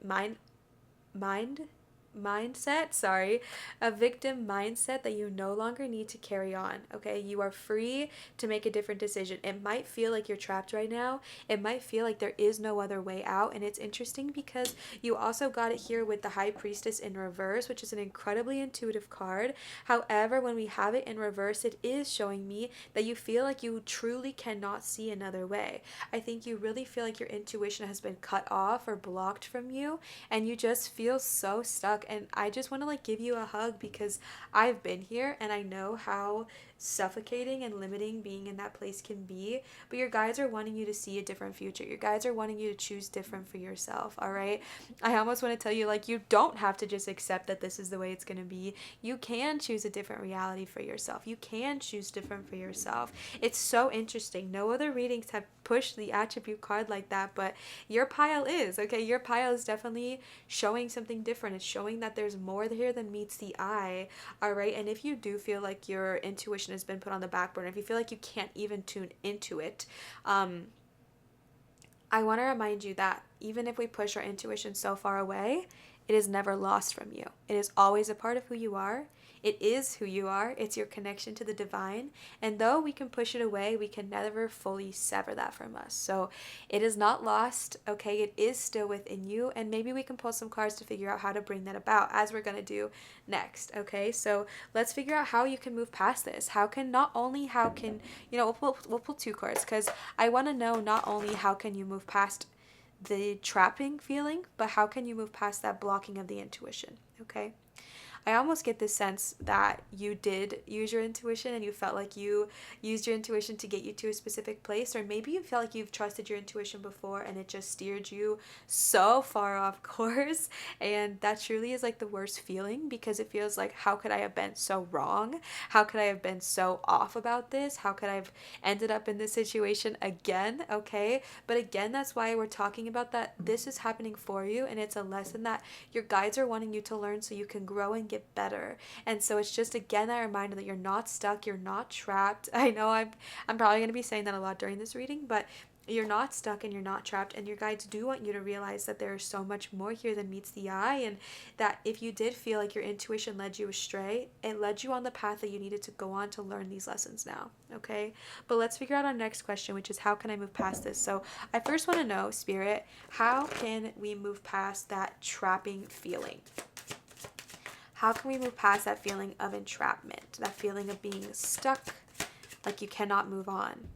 a victim mindset that you no longer need to carry on, okay? You are free to make a different decision. It might feel like you're trapped right now. It might feel like there is no other way out. And it's interesting because you also got it here with the High Priestess in reverse, which is an incredibly intuitive card. However, when we have it in reverse, it is showing me that you feel like you truly cannot see another way. I think you really feel like your intuition has been cut off or blocked from you, and you just feel so stuck. And I just want to like give you a hug because I've been here and I know how suffocating and limiting being in that place can be. But your guides are wanting you to see a different future. Your guides are wanting you to choose different for yourself, all right? I almost want to tell you, like, you don't have to just accept that this is the way it's going to be. You can choose a different reality for yourself. You can choose different for yourself. It's so interesting. No other readings have pushed the attribute card like that, but your pile is, okay? Your pile is definitely showing something different. It's showing that there's more here than meets the eye, all right? And if you do feel like your intuition has been put on the back burner, if you feel like you can't even tune into it, I want to remind you that even if we push our intuition so far away, it is never lost from you. It is always a part of who you are. It is who you are. It's your connection to the divine. And though we can push it away, we can never fully sever that from us. So it is not lost, okay? It is still within you. And maybe we can pull some cards to figure out how to bring that about, as we're going to do next, okay? So let's figure out how you can move past this. How can, we'll pull two cards, because I want to know not only how can you move past the trapping feeling, but how can you move past that blocking of the intuition, okay? I almost get this sense that you did use your intuition and you felt like you used your intuition to get you to a specific place, or maybe you felt like you've trusted your intuition before and it just steered you so far off course, and that truly is like the worst feeling, because it feels like, how could I have been so wrong? How could I have been so off about this? How could I have ended up in this situation again? Okay, but again, that's why we're talking about that. This is happening for you, and it's a lesson that your guides are wanting you to learn so you can grow and get better. And so it's just again that reminder that you're not stuck, you're not trapped. I know I'm probably going to be saying that a lot during this reading, but you're not stuck and you're not trapped, and your guides do want you to realize that there is so much more here than meets the eye, and that if you did feel like your intuition led you astray, it led you on the path that you needed to go on to learn these lessons now, okay? But let's figure out our next question, which is, how can I move past this? So I first want to know, Spirit, how can we move past that trapping feeling? How can we move past that feeling of entrapment, that feeling of being stuck, like you cannot move on?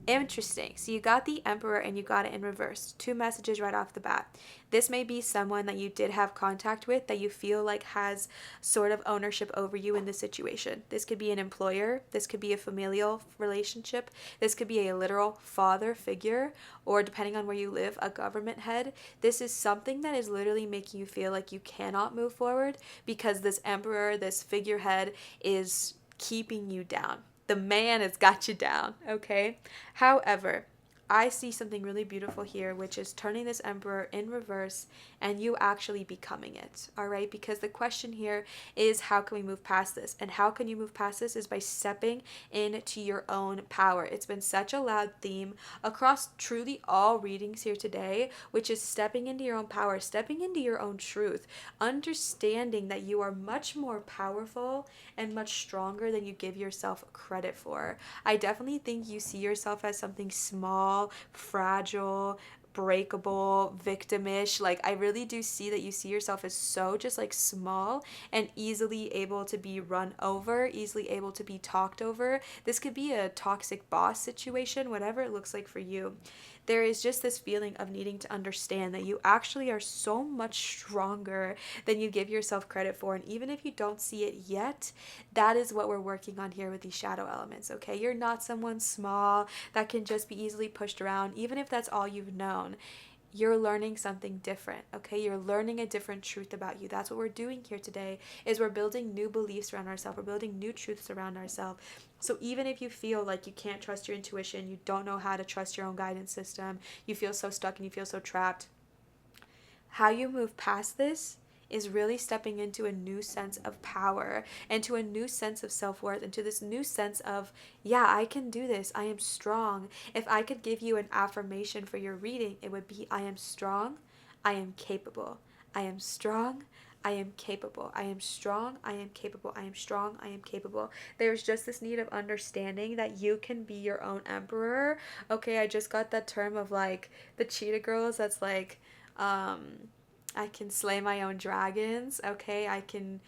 Interesting. So you got the Emperor and you got it in reverse. Two messages right off the bat. This may be someone that you did have contact with that you feel like has sort of ownership over you in this situation. This could be an employer. This could be a familial relationship. This could be a literal father figure, or depending on where you live, a government head. This is something that is literally making you feel like you cannot move forward because this Emperor, this figurehead, is keeping you down. The man has got you down, okay? However, I see something really beautiful here, which is turning this Emperor in reverse and you actually becoming it, all right? Because the question here is, how can we move past this? And how can you move past this is by stepping into your own power. It's been such a loud theme across truly all readings here today, which is stepping into your own power, stepping into your own truth, understanding that you are much more powerful and much stronger than you give yourself credit for. I definitely think you see yourself as something small, fragile, breakable, victimish. Like, I really do see that you see yourself as so just like small and easily able to be run over, easily able to be talked over. This could be a toxic boss situation, whatever it looks like for you. There is just this feeling of needing to understand that you actually are so much stronger than you give yourself credit for. And even if you don't see it yet, that is what we're working on here with these shadow elements, okay? You're not someone small that can just be easily pushed around, even if that's all you've known. You're learning something different, okay? You're learning a different truth about you. That's what we're doing here today, is we're building new beliefs around ourselves. We're building new truths around ourselves. So even if you feel like you can't trust your intuition, you don't know how to trust your own guidance system, you feel so stuck and you feel so trapped, how you move past this is really stepping into a new sense of power and to a new sense of self-worth and to this new sense of, yeah, I can do this. I am strong. If I could give you an affirmation for your reading, it would be, I am strong. I am capable. I am strong. I am capable. I am strong. I am capable. I am strong. I am capable. There's just this need of understanding that you can be your own emperor. Okay, I just got that term of like the cheetah girls that's like, I can slay my own dragons, okay? I can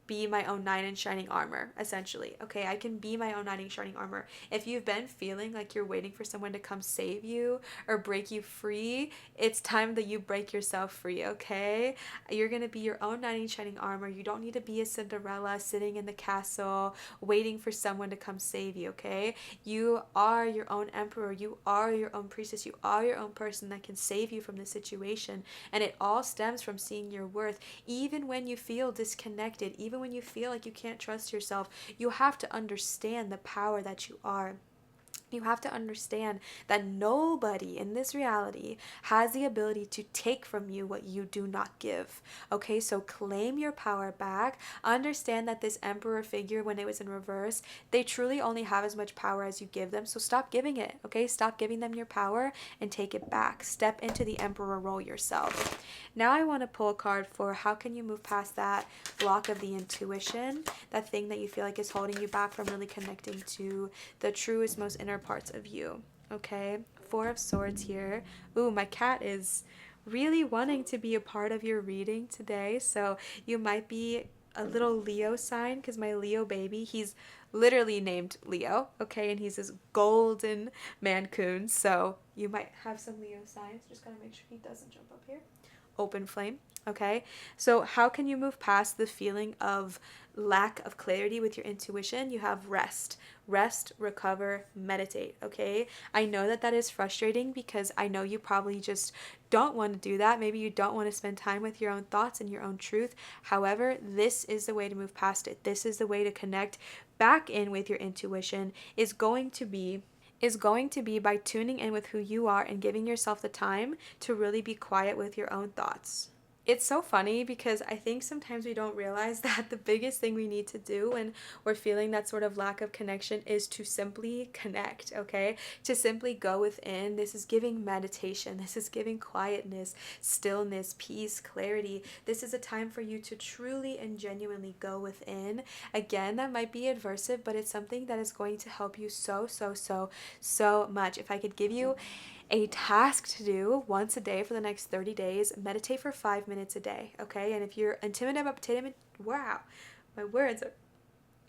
be my own knight in shining armor, essentially. Okay, I can be my own knight in shining armor. If you've been feeling like you're waiting for someone to come save you or break you free, it's time that you break yourself free, okay? You're gonna be your own knight in shining armor. You don't need to be a Cinderella sitting in the castle waiting for someone to come save you, okay? You are your own emperor. You are your own priestess. You are your own person that can save you from this situation. And it all stems from seeing your worth. Even when you feel disconnected, even when you feel like you can't trust yourself, you have to understand the power that you are. You have to understand that nobody in this reality has the ability to take from you what you do not give. Okay, so claim your power back. Understand that this emperor figure, when it was in reverse, they truly only have as much power as you give them. So stop giving it, okay? Stop giving them your power and take it back. Step into the emperor role yourself. Now I want to pull a card for how can you move past that block of the intuition, that thing that you feel like is holding you back from really connecting to the truest, most inner parts of you. Okay, Four of Swords here. Ooh, my cat is really wanting to be a part of your reading today, so you might be a little Leo sign, because my Leo baby, he's literally named Leo, okay, and he's this golden Mancoon, so you might have some Leo signs. Just gotta make sure he doesn't jump up here. Open flame. Okay, so how can you move past the feeling of lack of clarity with your intuition? You have rest, recover, meditate. Okay, I know that that is frustrating because I know you probably just don't want to do that. Maybe you don't want to spend time with your own thoughts and your own truth. However, this is the way to move past it. This is the way to connect back in with your intuition, is going to be by tuning in with who you are and giving yourself the time to really be quiet with your own thoughts. It's so funny because I think sometimes we don't realize that the biggest thing we need to do when we're feeling that sort of lack of connection is to simply connect, okay? To simply go within. This is giving meditation. This is giving quietness, stillness, peace, clarity. This is a time for you to truly and genuinely go within. Again, that might be adversive, but it's something that is going to help you so much. If I could give you a task to do once a day for the next 30 days, meditate for 5 minutes a day, okay? And if you're wow, my words are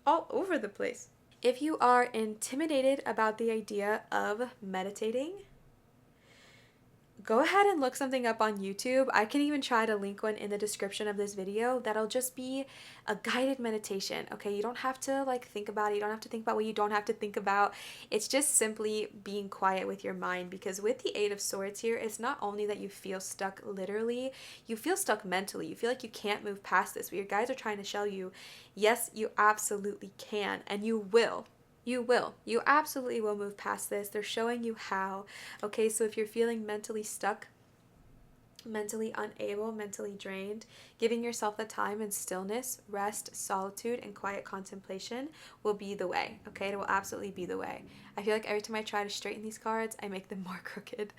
all over the place. If you are intimidated about the idea of meditating, go ahead and look something up on YouTube. I can even try to link one in the description of this video. That'll just be a guided meditation, okay? You don't have to like think about it. You don't have to think about what you don't have to think about. It's just simply being quiet with your mind, because with the Eight of Swords here, it's not only that you feel stuck literally, you feel stuck mentally. You feel like you can't move past this, but your guides are trying to show you, yes, you absolutely can, and you will. You will. You absolutely will move past this. They're showing you how. Okay, so if you're feeling mentally stuck, mentally unable, mentally drained, giving yourself the time and stillness, rest, solitude, and quiet contemplation will be the way. Okay, it will absolutely be the way. I feel like every time I try to straighten these cards, I make them more crooked.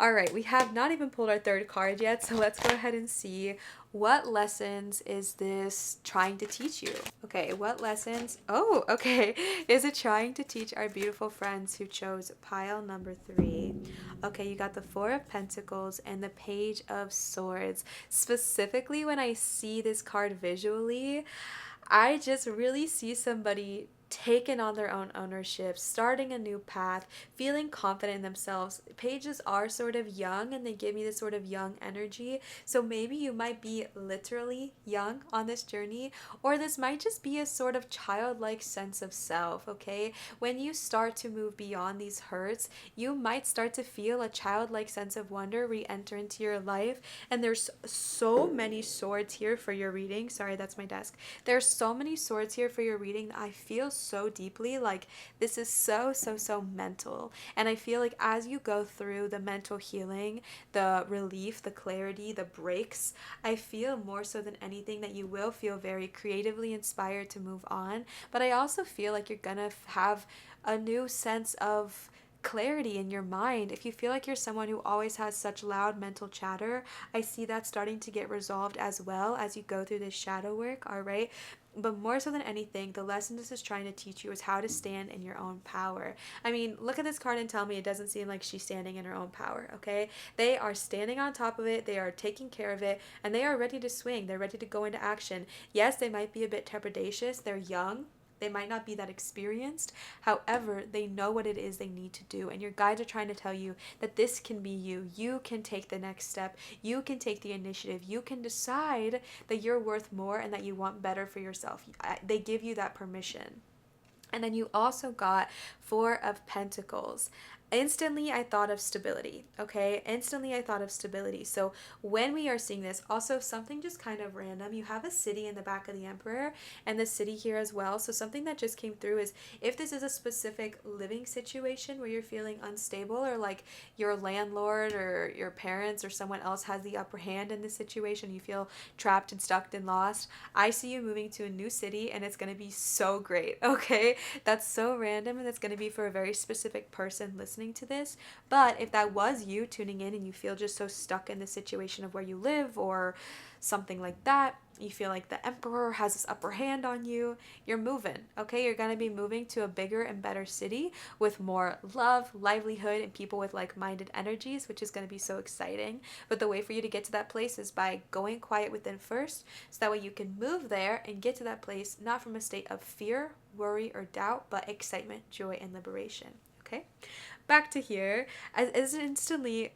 All right, we have not even pulled our third card yet, so let's go ahead and see What lessons is this trying to teach you? Okay, what lessons? Oh, okay. Is it trying to teach our beautiful friends who chose pile number 3? Okay, you got the Four of Pentacles and the Page of Swords. Specifically, when I see this card visually, I just really see somebody taking on their own ownership, starting a new path, feeling confident in themselves. Pages are sort of young and they give me this sort of young energy. So maybe you might be literally young on this journey, or this might just be a sort of childlike sense of self, okay? When you start to move beyond these hurts, you might start to feel a childlike sense of wonder re-enter into your life. And there's so many swords here for your reading. Sorry, that's my desk. There's so many swords here for your reading that I feel so deeply like this is so mental. And I feel like as you go through the mental healing, the relief, the clarity, the breaks, I feel more so than anything that you will feel very creatively inspired to move on. But I also feel like you're gonna have a new sense of clarity in your mind. If you feel like you're someone who always has such loud mental chatter, I see that starting to get resolved as well as you go through this shadow work, all right? But more so than anything, the lesson this is trying to teach you is how to stand in your own power. I mean, look at this card and tell me it doesn't seem like she's standing in her own power, okay? They are standing on top of it, they are taking care of it, and they are ready to swing. They're ready to go into action. Yes, they might be a bit trepidatious, they're young, they might not be that experienced. However, they know what it is they need to do. And your guides are trying to tell you that this can be you. You can take the next step. You can take the initiative. You can decide that you're worth more and that you want better for yourself. They give you that permission. And then you also got Four of Pentacles. Instantly, I thought of stability, okay? Instantly, I thought of stability. So when we are seeing this, also something just kind of random, you have a city in the back of the Emperor and the city here as well. So something that just came through is if this is a specific living situation where you're feeling unstable or like your landlord or your parents or someone else has the upper hand in this situation, you feel trapped and stuck and lost, I see you moving to a new city and it's going to be so great, okay? That's so random and it's going to be for a very specific person listening to this. But if that was you tuning in and you feel just so stuck in the situation of where you live or something like that, you feel like the Emperor has this upper hand on you, you're moving, okay? You're going to be moving to a bigger and better city with more love, livelihood, and people with like-minded energies, which is going to be so exciting. But the way for you to get to that place is by going quiet within first, so that way you can move there and get to that place not from a state of fear, worry, or doubt, but excitement, joy, and liberation, okay? Back to here, as instantly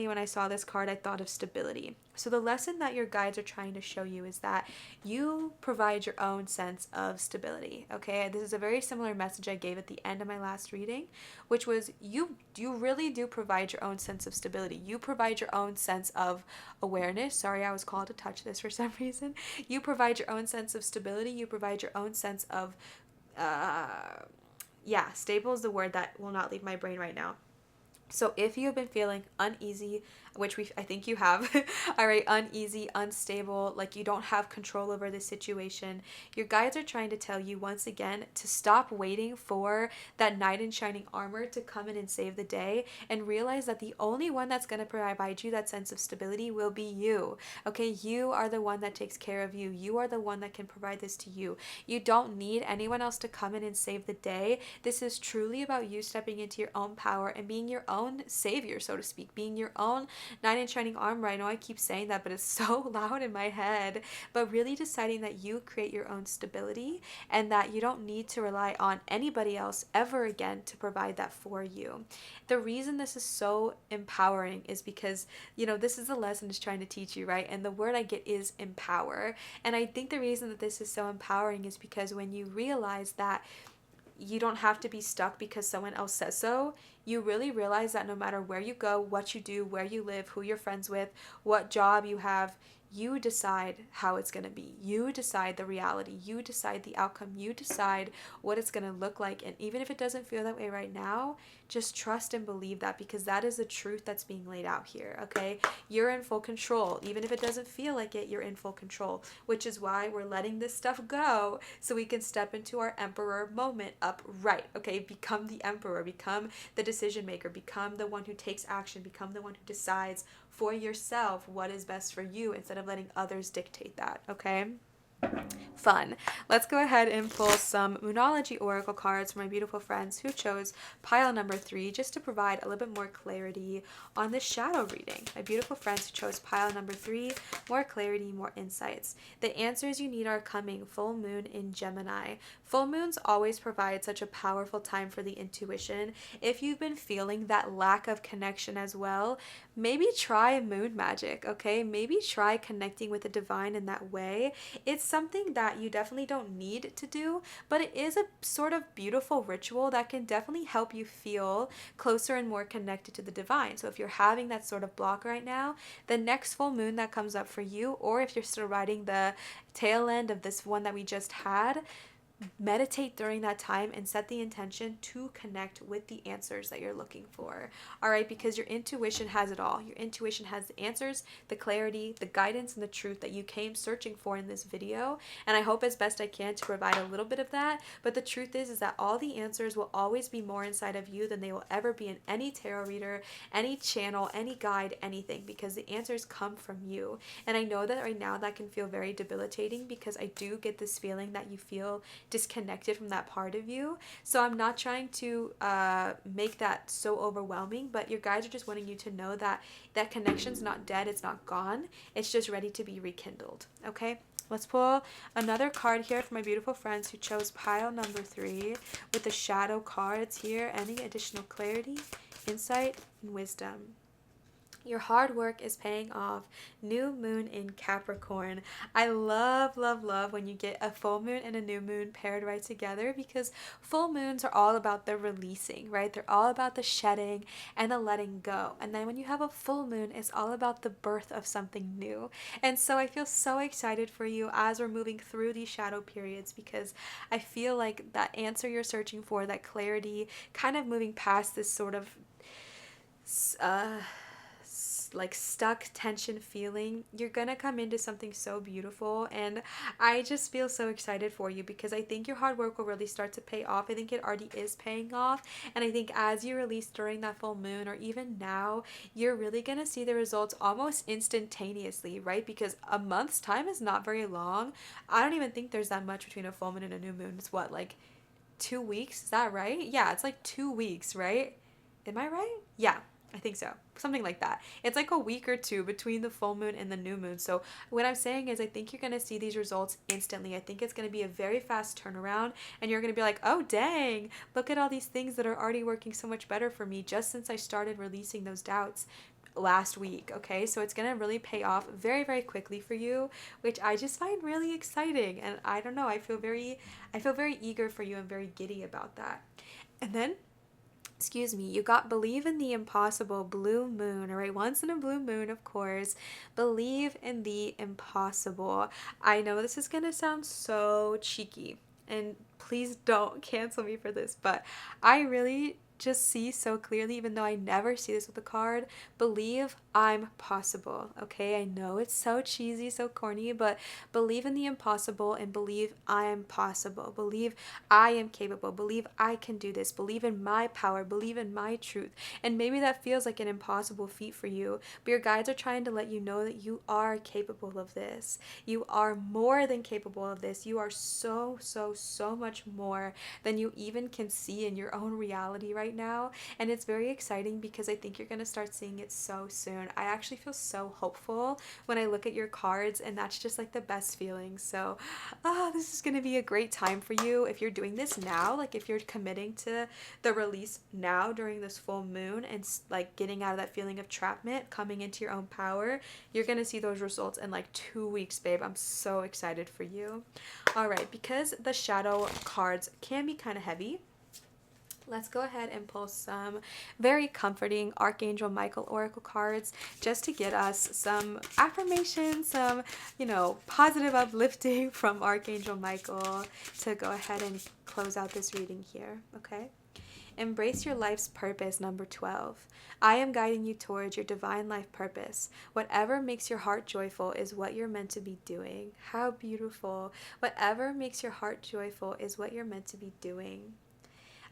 when I saw this card, I thought of stability. So the lesson that your guides are trying to show you is that you provide your own sense of stability, okay? This is a very similar message I gave at the end of my last reading, which was you really do provide your own sense of stability. You provide your own sense of awareness. Sorry, I was called to touch this for some reason. You provide your own sense of stability. You provide your own sense of stable is the word that will not leave my brain right now. So if you have been feeling uneasy, which I think you have, all right, uneasy, unstable, like you don't have control over the situation, your guides are trying to tell you once again to stop waiting for that knight in shining armor to come in and save the day and realize that the only one that's going to provide you that sense of stability will be you, okay? You are the one that takes care of you. You are the one that can provide this to you. You don't need anyone else to come in and save the day. This is truly about you stepping into your own power and being your own savior, so to speak, being your own knight in shining armor. I know I keep saying that, but it's so loud in my head. But really deciding that you create your own stability and that you don't need to rely on anybody else ever again to provide that for you. The reason this is so empowering is because, this is the lesson it's trying to teach you, right? And the word I get is empower. And I think the reason that this is so empowering is because when you realize that you don't have to be stuck because someone else says so, you really realize that no matter where you go, what you do, where you live, who you're friends with, what job you have, you decide how it's going to be. You decide the reality. You decide the outcome. You decide what it's going to look like. And even if it doesn't feel that way right now, just trust and believe that, because that is the truth that's being laid out here, okay? You're in full control. Even if it doesn't feel like it, you're in full control, which is why we're letting this stuff go so we can step into our emperor moment upright, okay? Become the emperor, become the decision maker, become the one who takes action, become the one who decides for yourself what is best for you instead instead of letting others dictate that, okay? Fun. Let's go ahead and pull some Moonology Oracle cards for my beautiful friends who chose pile number 3, just to provide a little bit more clarity on this shadow reading. My beautiful friends who chose pile number 3, more clarity, more insights. The answers you need are coming. Full moon in Gemini. Full moons always provide such a powerful time for the intuition. If you've been feeling that lack of connection as well, maybe try moon magic, okay? Maybe try connecting with the divine in that way. It's something that you definitely don't need to do, but it is a sort of beautiful ritual that can definitely help you feel closer and more connected to the divine. So if you're having that sort of block right now, the next full moon that comes up for you, or if you're still riding the tail end of this one that we just had, meditate during that time and set the intention to connect with the answers that you're looking for. All right, because your intuition has it all. Your intuition has the answers, the clarity, the guidance, and the truth that you came searching for in this video. And I hope as best I can to provide a little bit of that. But the truth is that all the answers will always be more inside of you than they will ever be in any tarot reader, any channel, any guide, anything, because the answers come from you. And I know that right now that can feel very debilitating, because I do get this feeling that you feel disconnected from that part of you. So I'm not trying to make that so overwhelming, but your guides are just wanting you to know that that connection's not dead, it's not gone, it's just ready to be rekindled. Okay, let's pull another card here for my beautiful friends who chose pile number 3 with the shadow cards here. Any additional clarity, insight, and wisdom. Your hard work is paying off. New moon in Capricorn. I love, love, love when you get a full moon and a new moon paired right together, because full moons are all about the releasing, right? They're all about the shedding and the letting go. And then when you have a full moon, it's all about the birth of something new. And so I feel so excited for you as we're moving through these shadow periods, because I feel like that answer you're searching for, that clarity, kind of moving past this sort of like stuck tension feeling, you're gonna come into something so beautiful. And I just feel so excited for you, because I think your hard work will really start to pay off. I think it already is paying off, and I think as you release during that full moon, or even now, you're really gonna see the results almost instantaneously, right? Because a month's time is not very long. I don't even think there's that much between a full moon and a new moon. It's what, like 2 weeks? Is that right? Yeah, it's like 2 weeks, right? Am I right? Yeah, I think so. Something like that. It's like a week or two between the full moon and the new moon. So what I'm saying is I think you're going to see these results instantly. I think it's going to be a very fast turnaround, and you're going to be like, oh, dang, look at all these things that are already working so much better for me just since I started releasing those doubts last week. Okay, so it's going to really pay off very, very quickly for you, which I just find really exciting. And I don't know, I feel very eager for you and very giddy about that. And then, excuse me, you got believe in the impossible, blue moon. All right, once in a blue moon, of course. Believe in the impossible. I know this is gonna sound so cheeky, and please don't cancel me for this, but I really just see so clearly, even though I never see this with a card, believe I'm possible. Okay, I know it's so cheesy, so corny, but believe in the impossible and believe I am possible. Believe I am capable. Believe I can do this. Believe in my power. Believe in my truth. And maybe that feels like an impossible feat for you, but your guides are trying to let you know that you are capable of this. You are more than capable of this. You are so, so, so much more than you even can see in your own reality right now. And it's very exciting, because I think you're going to start seeing it so soon. I actually feel so hopeful when I look at your cards, and that's just like the best feeling. So this is going to be a great time for you if you're doing this now, like if you're committing to the release now during this full moon, and like getting out of that feeling of trapment, coming into your own power. You're going to see those results in like 2 weeks, babe. I'm so excited for you. All right, because the shadow cards can be kind of heavy, let's go ahead and pull some very comforting Archangel Michael Oracle cards, just to get us some affirmation, some, positive uplifting from Archangel Michael, to go ahead and close out this reading here, okay? Embrace your life's purpose, number 12. I am guiding you towards your divine life purpose. Whatever makes your heart joyful is what you're meant to be doing. How beautiful. Whatever makes your heart joyful is what you're meant to be doing.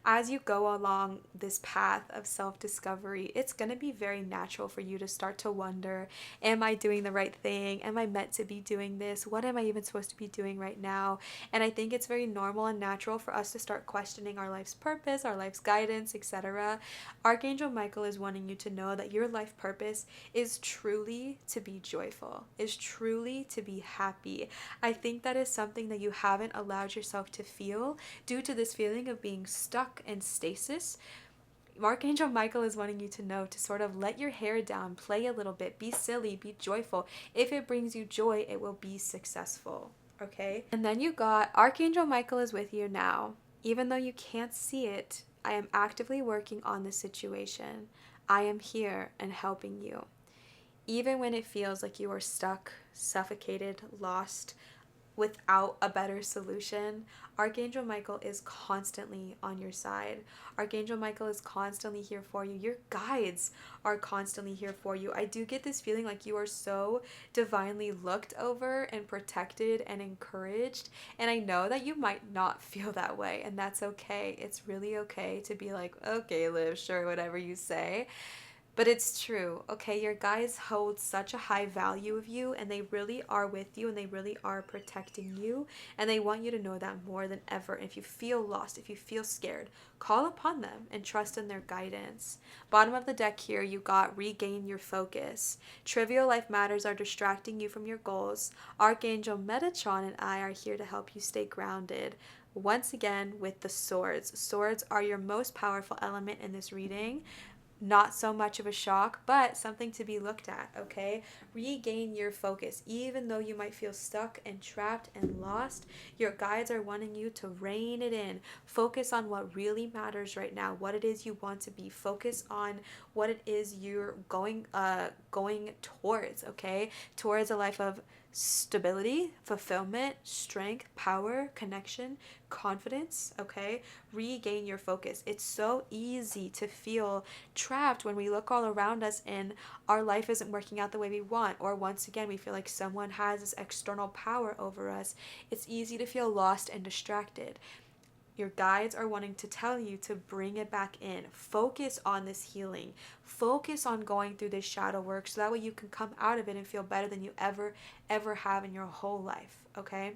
as you go along this path of self-discovery, it's going to be very natural for you to start to wonder, am I doing the right thing? Am I meant to be doing this? What am I even supposed to be doing right now? And I think it's very normal and natural for us to start questioning our life's purpose, our life's guidance, etc. Archangel Michael is wanting you to know that your life purpose is truly to be joyful, is truly to be happy. I think that is something that you haven't allowed yourself to feel due to this feeling of being stuck in stasis. Archangel Michael is wanting you to know to sort of let your hair down, play a little bit, be silly, be joyful. If it brings you joy, it will be successful. Okay? And then you got Archangel Michael is with you now. Even though you can't see it, I am actively working on this situation. I am here and helping you. Even when it feels like you are stuck, suffocated, lost, without a better solution, Archangel Michael is constantly on your side. Archangel Michael is constantly here for you. Your guides are constantly here for you. I do get this feeling like you are so divinely looked over and protected and encouraged. And I know that you might not feel that way, and that's okay. It's really okay to be like, okay, Liv, sure, whatever you say. But it's true, okay? Your guides hold such a high value of you, and they really are with you, and they really are protecting you, and they want you to know that more than ever. If you feel lost, if you feel scared, call upon them and trust in their guidance. Bottom of the deck here, you got regain your focus. Trivial life matters are distracting you from your goals. Archangel Metatron and I are here to help you stay grounded. Once again, with the swords. Swords are your most powerful element in this reading. Not so much of a shock, but something to be looked at, okay? Regain your focus. Even though you might feel stuck and trapped and lost, your guides are wanting you to rein it in. Focus on what really matters right now, what it is you want to be. Focus on what it is you're going towards, okay? Towards a life of stability, fulfillment, strength, power, connection, confidence, okay? Regain your focus. It's so easy to feel trapped when we look all around us and our life isn't working out the way we want, or once again we feel like someone has this external power over us. It's easy to feel lost and distracted. Your guides are wanting to tell you to bring it back in. Focus on this healing. Focus on going through this shadow work so that way you can come out of it and feel better than you ever have in your whole life, okay?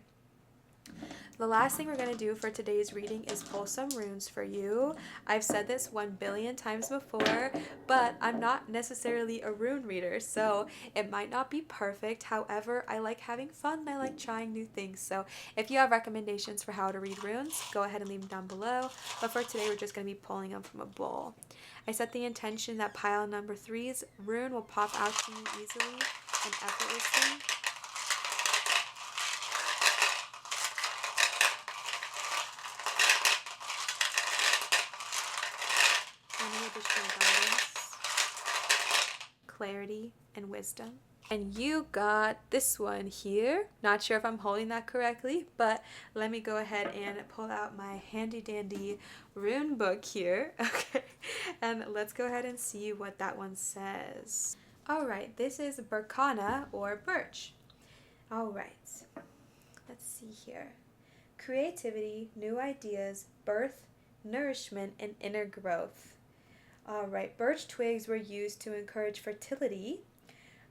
The last thing we're going to do for today's reading is pull some runes for you. I've said this 1,000,000,000 times before, but I'm not necessarily a rune reader, so it might not be perfect. However, I like having fun and I like trying new things. So if you have recommendations for how to read runes, go ahead and leave them down below. But for today, we're just going to be pulling them from a bowl. I set the intention that pile number 3's rune will pop out to you easily and effortlessly. Guidance, clarity, and wisdom. And you got this one here. Not sure if I'm holding that correctly, but let me go ahead and pull out my handy dandy rune book here. Okay, and let's go ahead and see what that one says. Alright, this is Berkana or birch. Alright, let's see here. Creativity, new ideas, birth, nourishment, and inner growth. Alright, birch twigs were used to encourage fertility.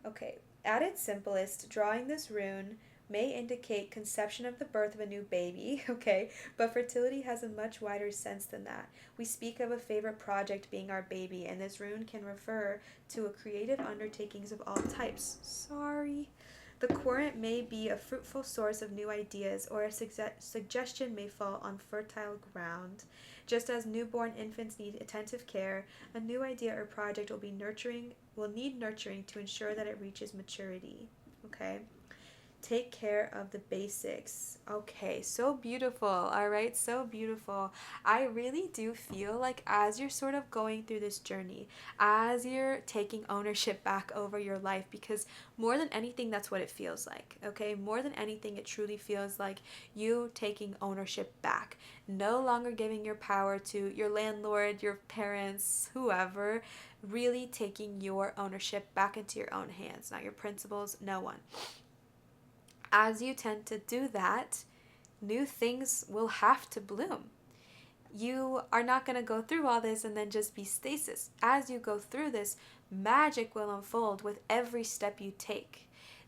Okay, at its simplest, drawing this rune may indicate conception of the birth of a new baby, okay, but fertility has a much wider sense than that. We speak of a favorite project being our baby, and this rune can refer to a creative undertakings of all types. Sorry. The querent may be a fruitful source of new ideas, or a suggestion may fall on fertile ground. Just as newborn infants need attentive care, a new idea or project will need nurturing to ensure that it reaches maturity. Okay? Take care of the basics. Okay, so beautiful. All right, so beautiful. I really do feel like as you're sort of going through this journey, as you're taking ownership back over your life, because more than anything, that's what it feels like. Okay, more than anything, it truly feels like you taking ownership back. No longer giving your power to your landlord, your parents, whoever. Really taking your ownership back into your own hands, not your principles, no one. As you tend to do that, new things will have to bloom. you are not going to go through all this and then just be stasis. As you go through this, magic will unfold with every step you take.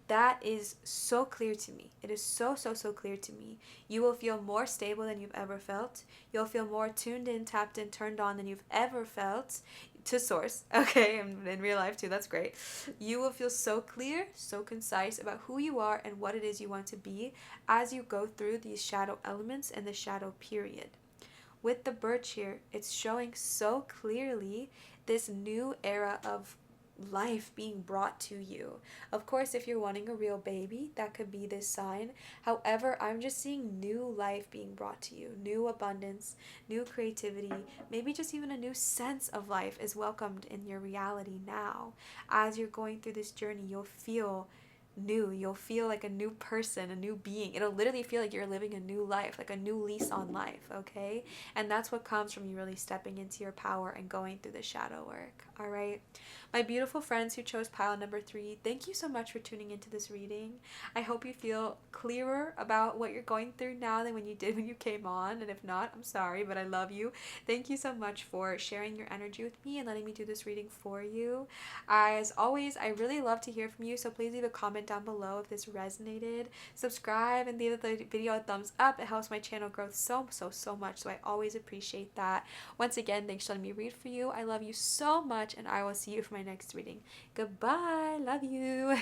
That is so clear to me. It is so, so, so clear to me. You will feel more stable than you've ever felt. You'll feel more tuned in, tapped in, turned on than you've ever felt to source. Okay, and in real life too, that's great. You will feel so clear, so concise about who you are and what it is you want to be as you go through these shadow elements and the shadow period. With the birch here, it's showing so clearly this new era of life being brought to you. Of course, if you're wanting a real baby, that could be this sign. However, I'm just seeing new life being brought to you, new abundance, new creativity, maybe just even a new sense of life is welcomed in your reality now. As you're going through this journey, you'll feel new. You'll feel like a new person, a new being. It'll literally feel like you're living a new life, like a new lease on life, okay? And that's what comes from you really stepping into your power and going through the shadow work, all right? My beautiful friends who chose pile number 3, thank you so much for tuning into this reading. I hope you feel clearer about what you're going through now than when you did when you came on, and if not, I'm sorry, but I love you. Thank you so much for sharing your energy with me and letting me do this reading for you. As always, I really love to hear from you, so please leave a comment down below if this resonated. Subscribe and leave the video a thumbs up. It helps my channel grow so much, so I always appreciate that. Once again, thanks for letting me read for you. I love you so much, and I will see you for my next reading. Goodbye. Love you.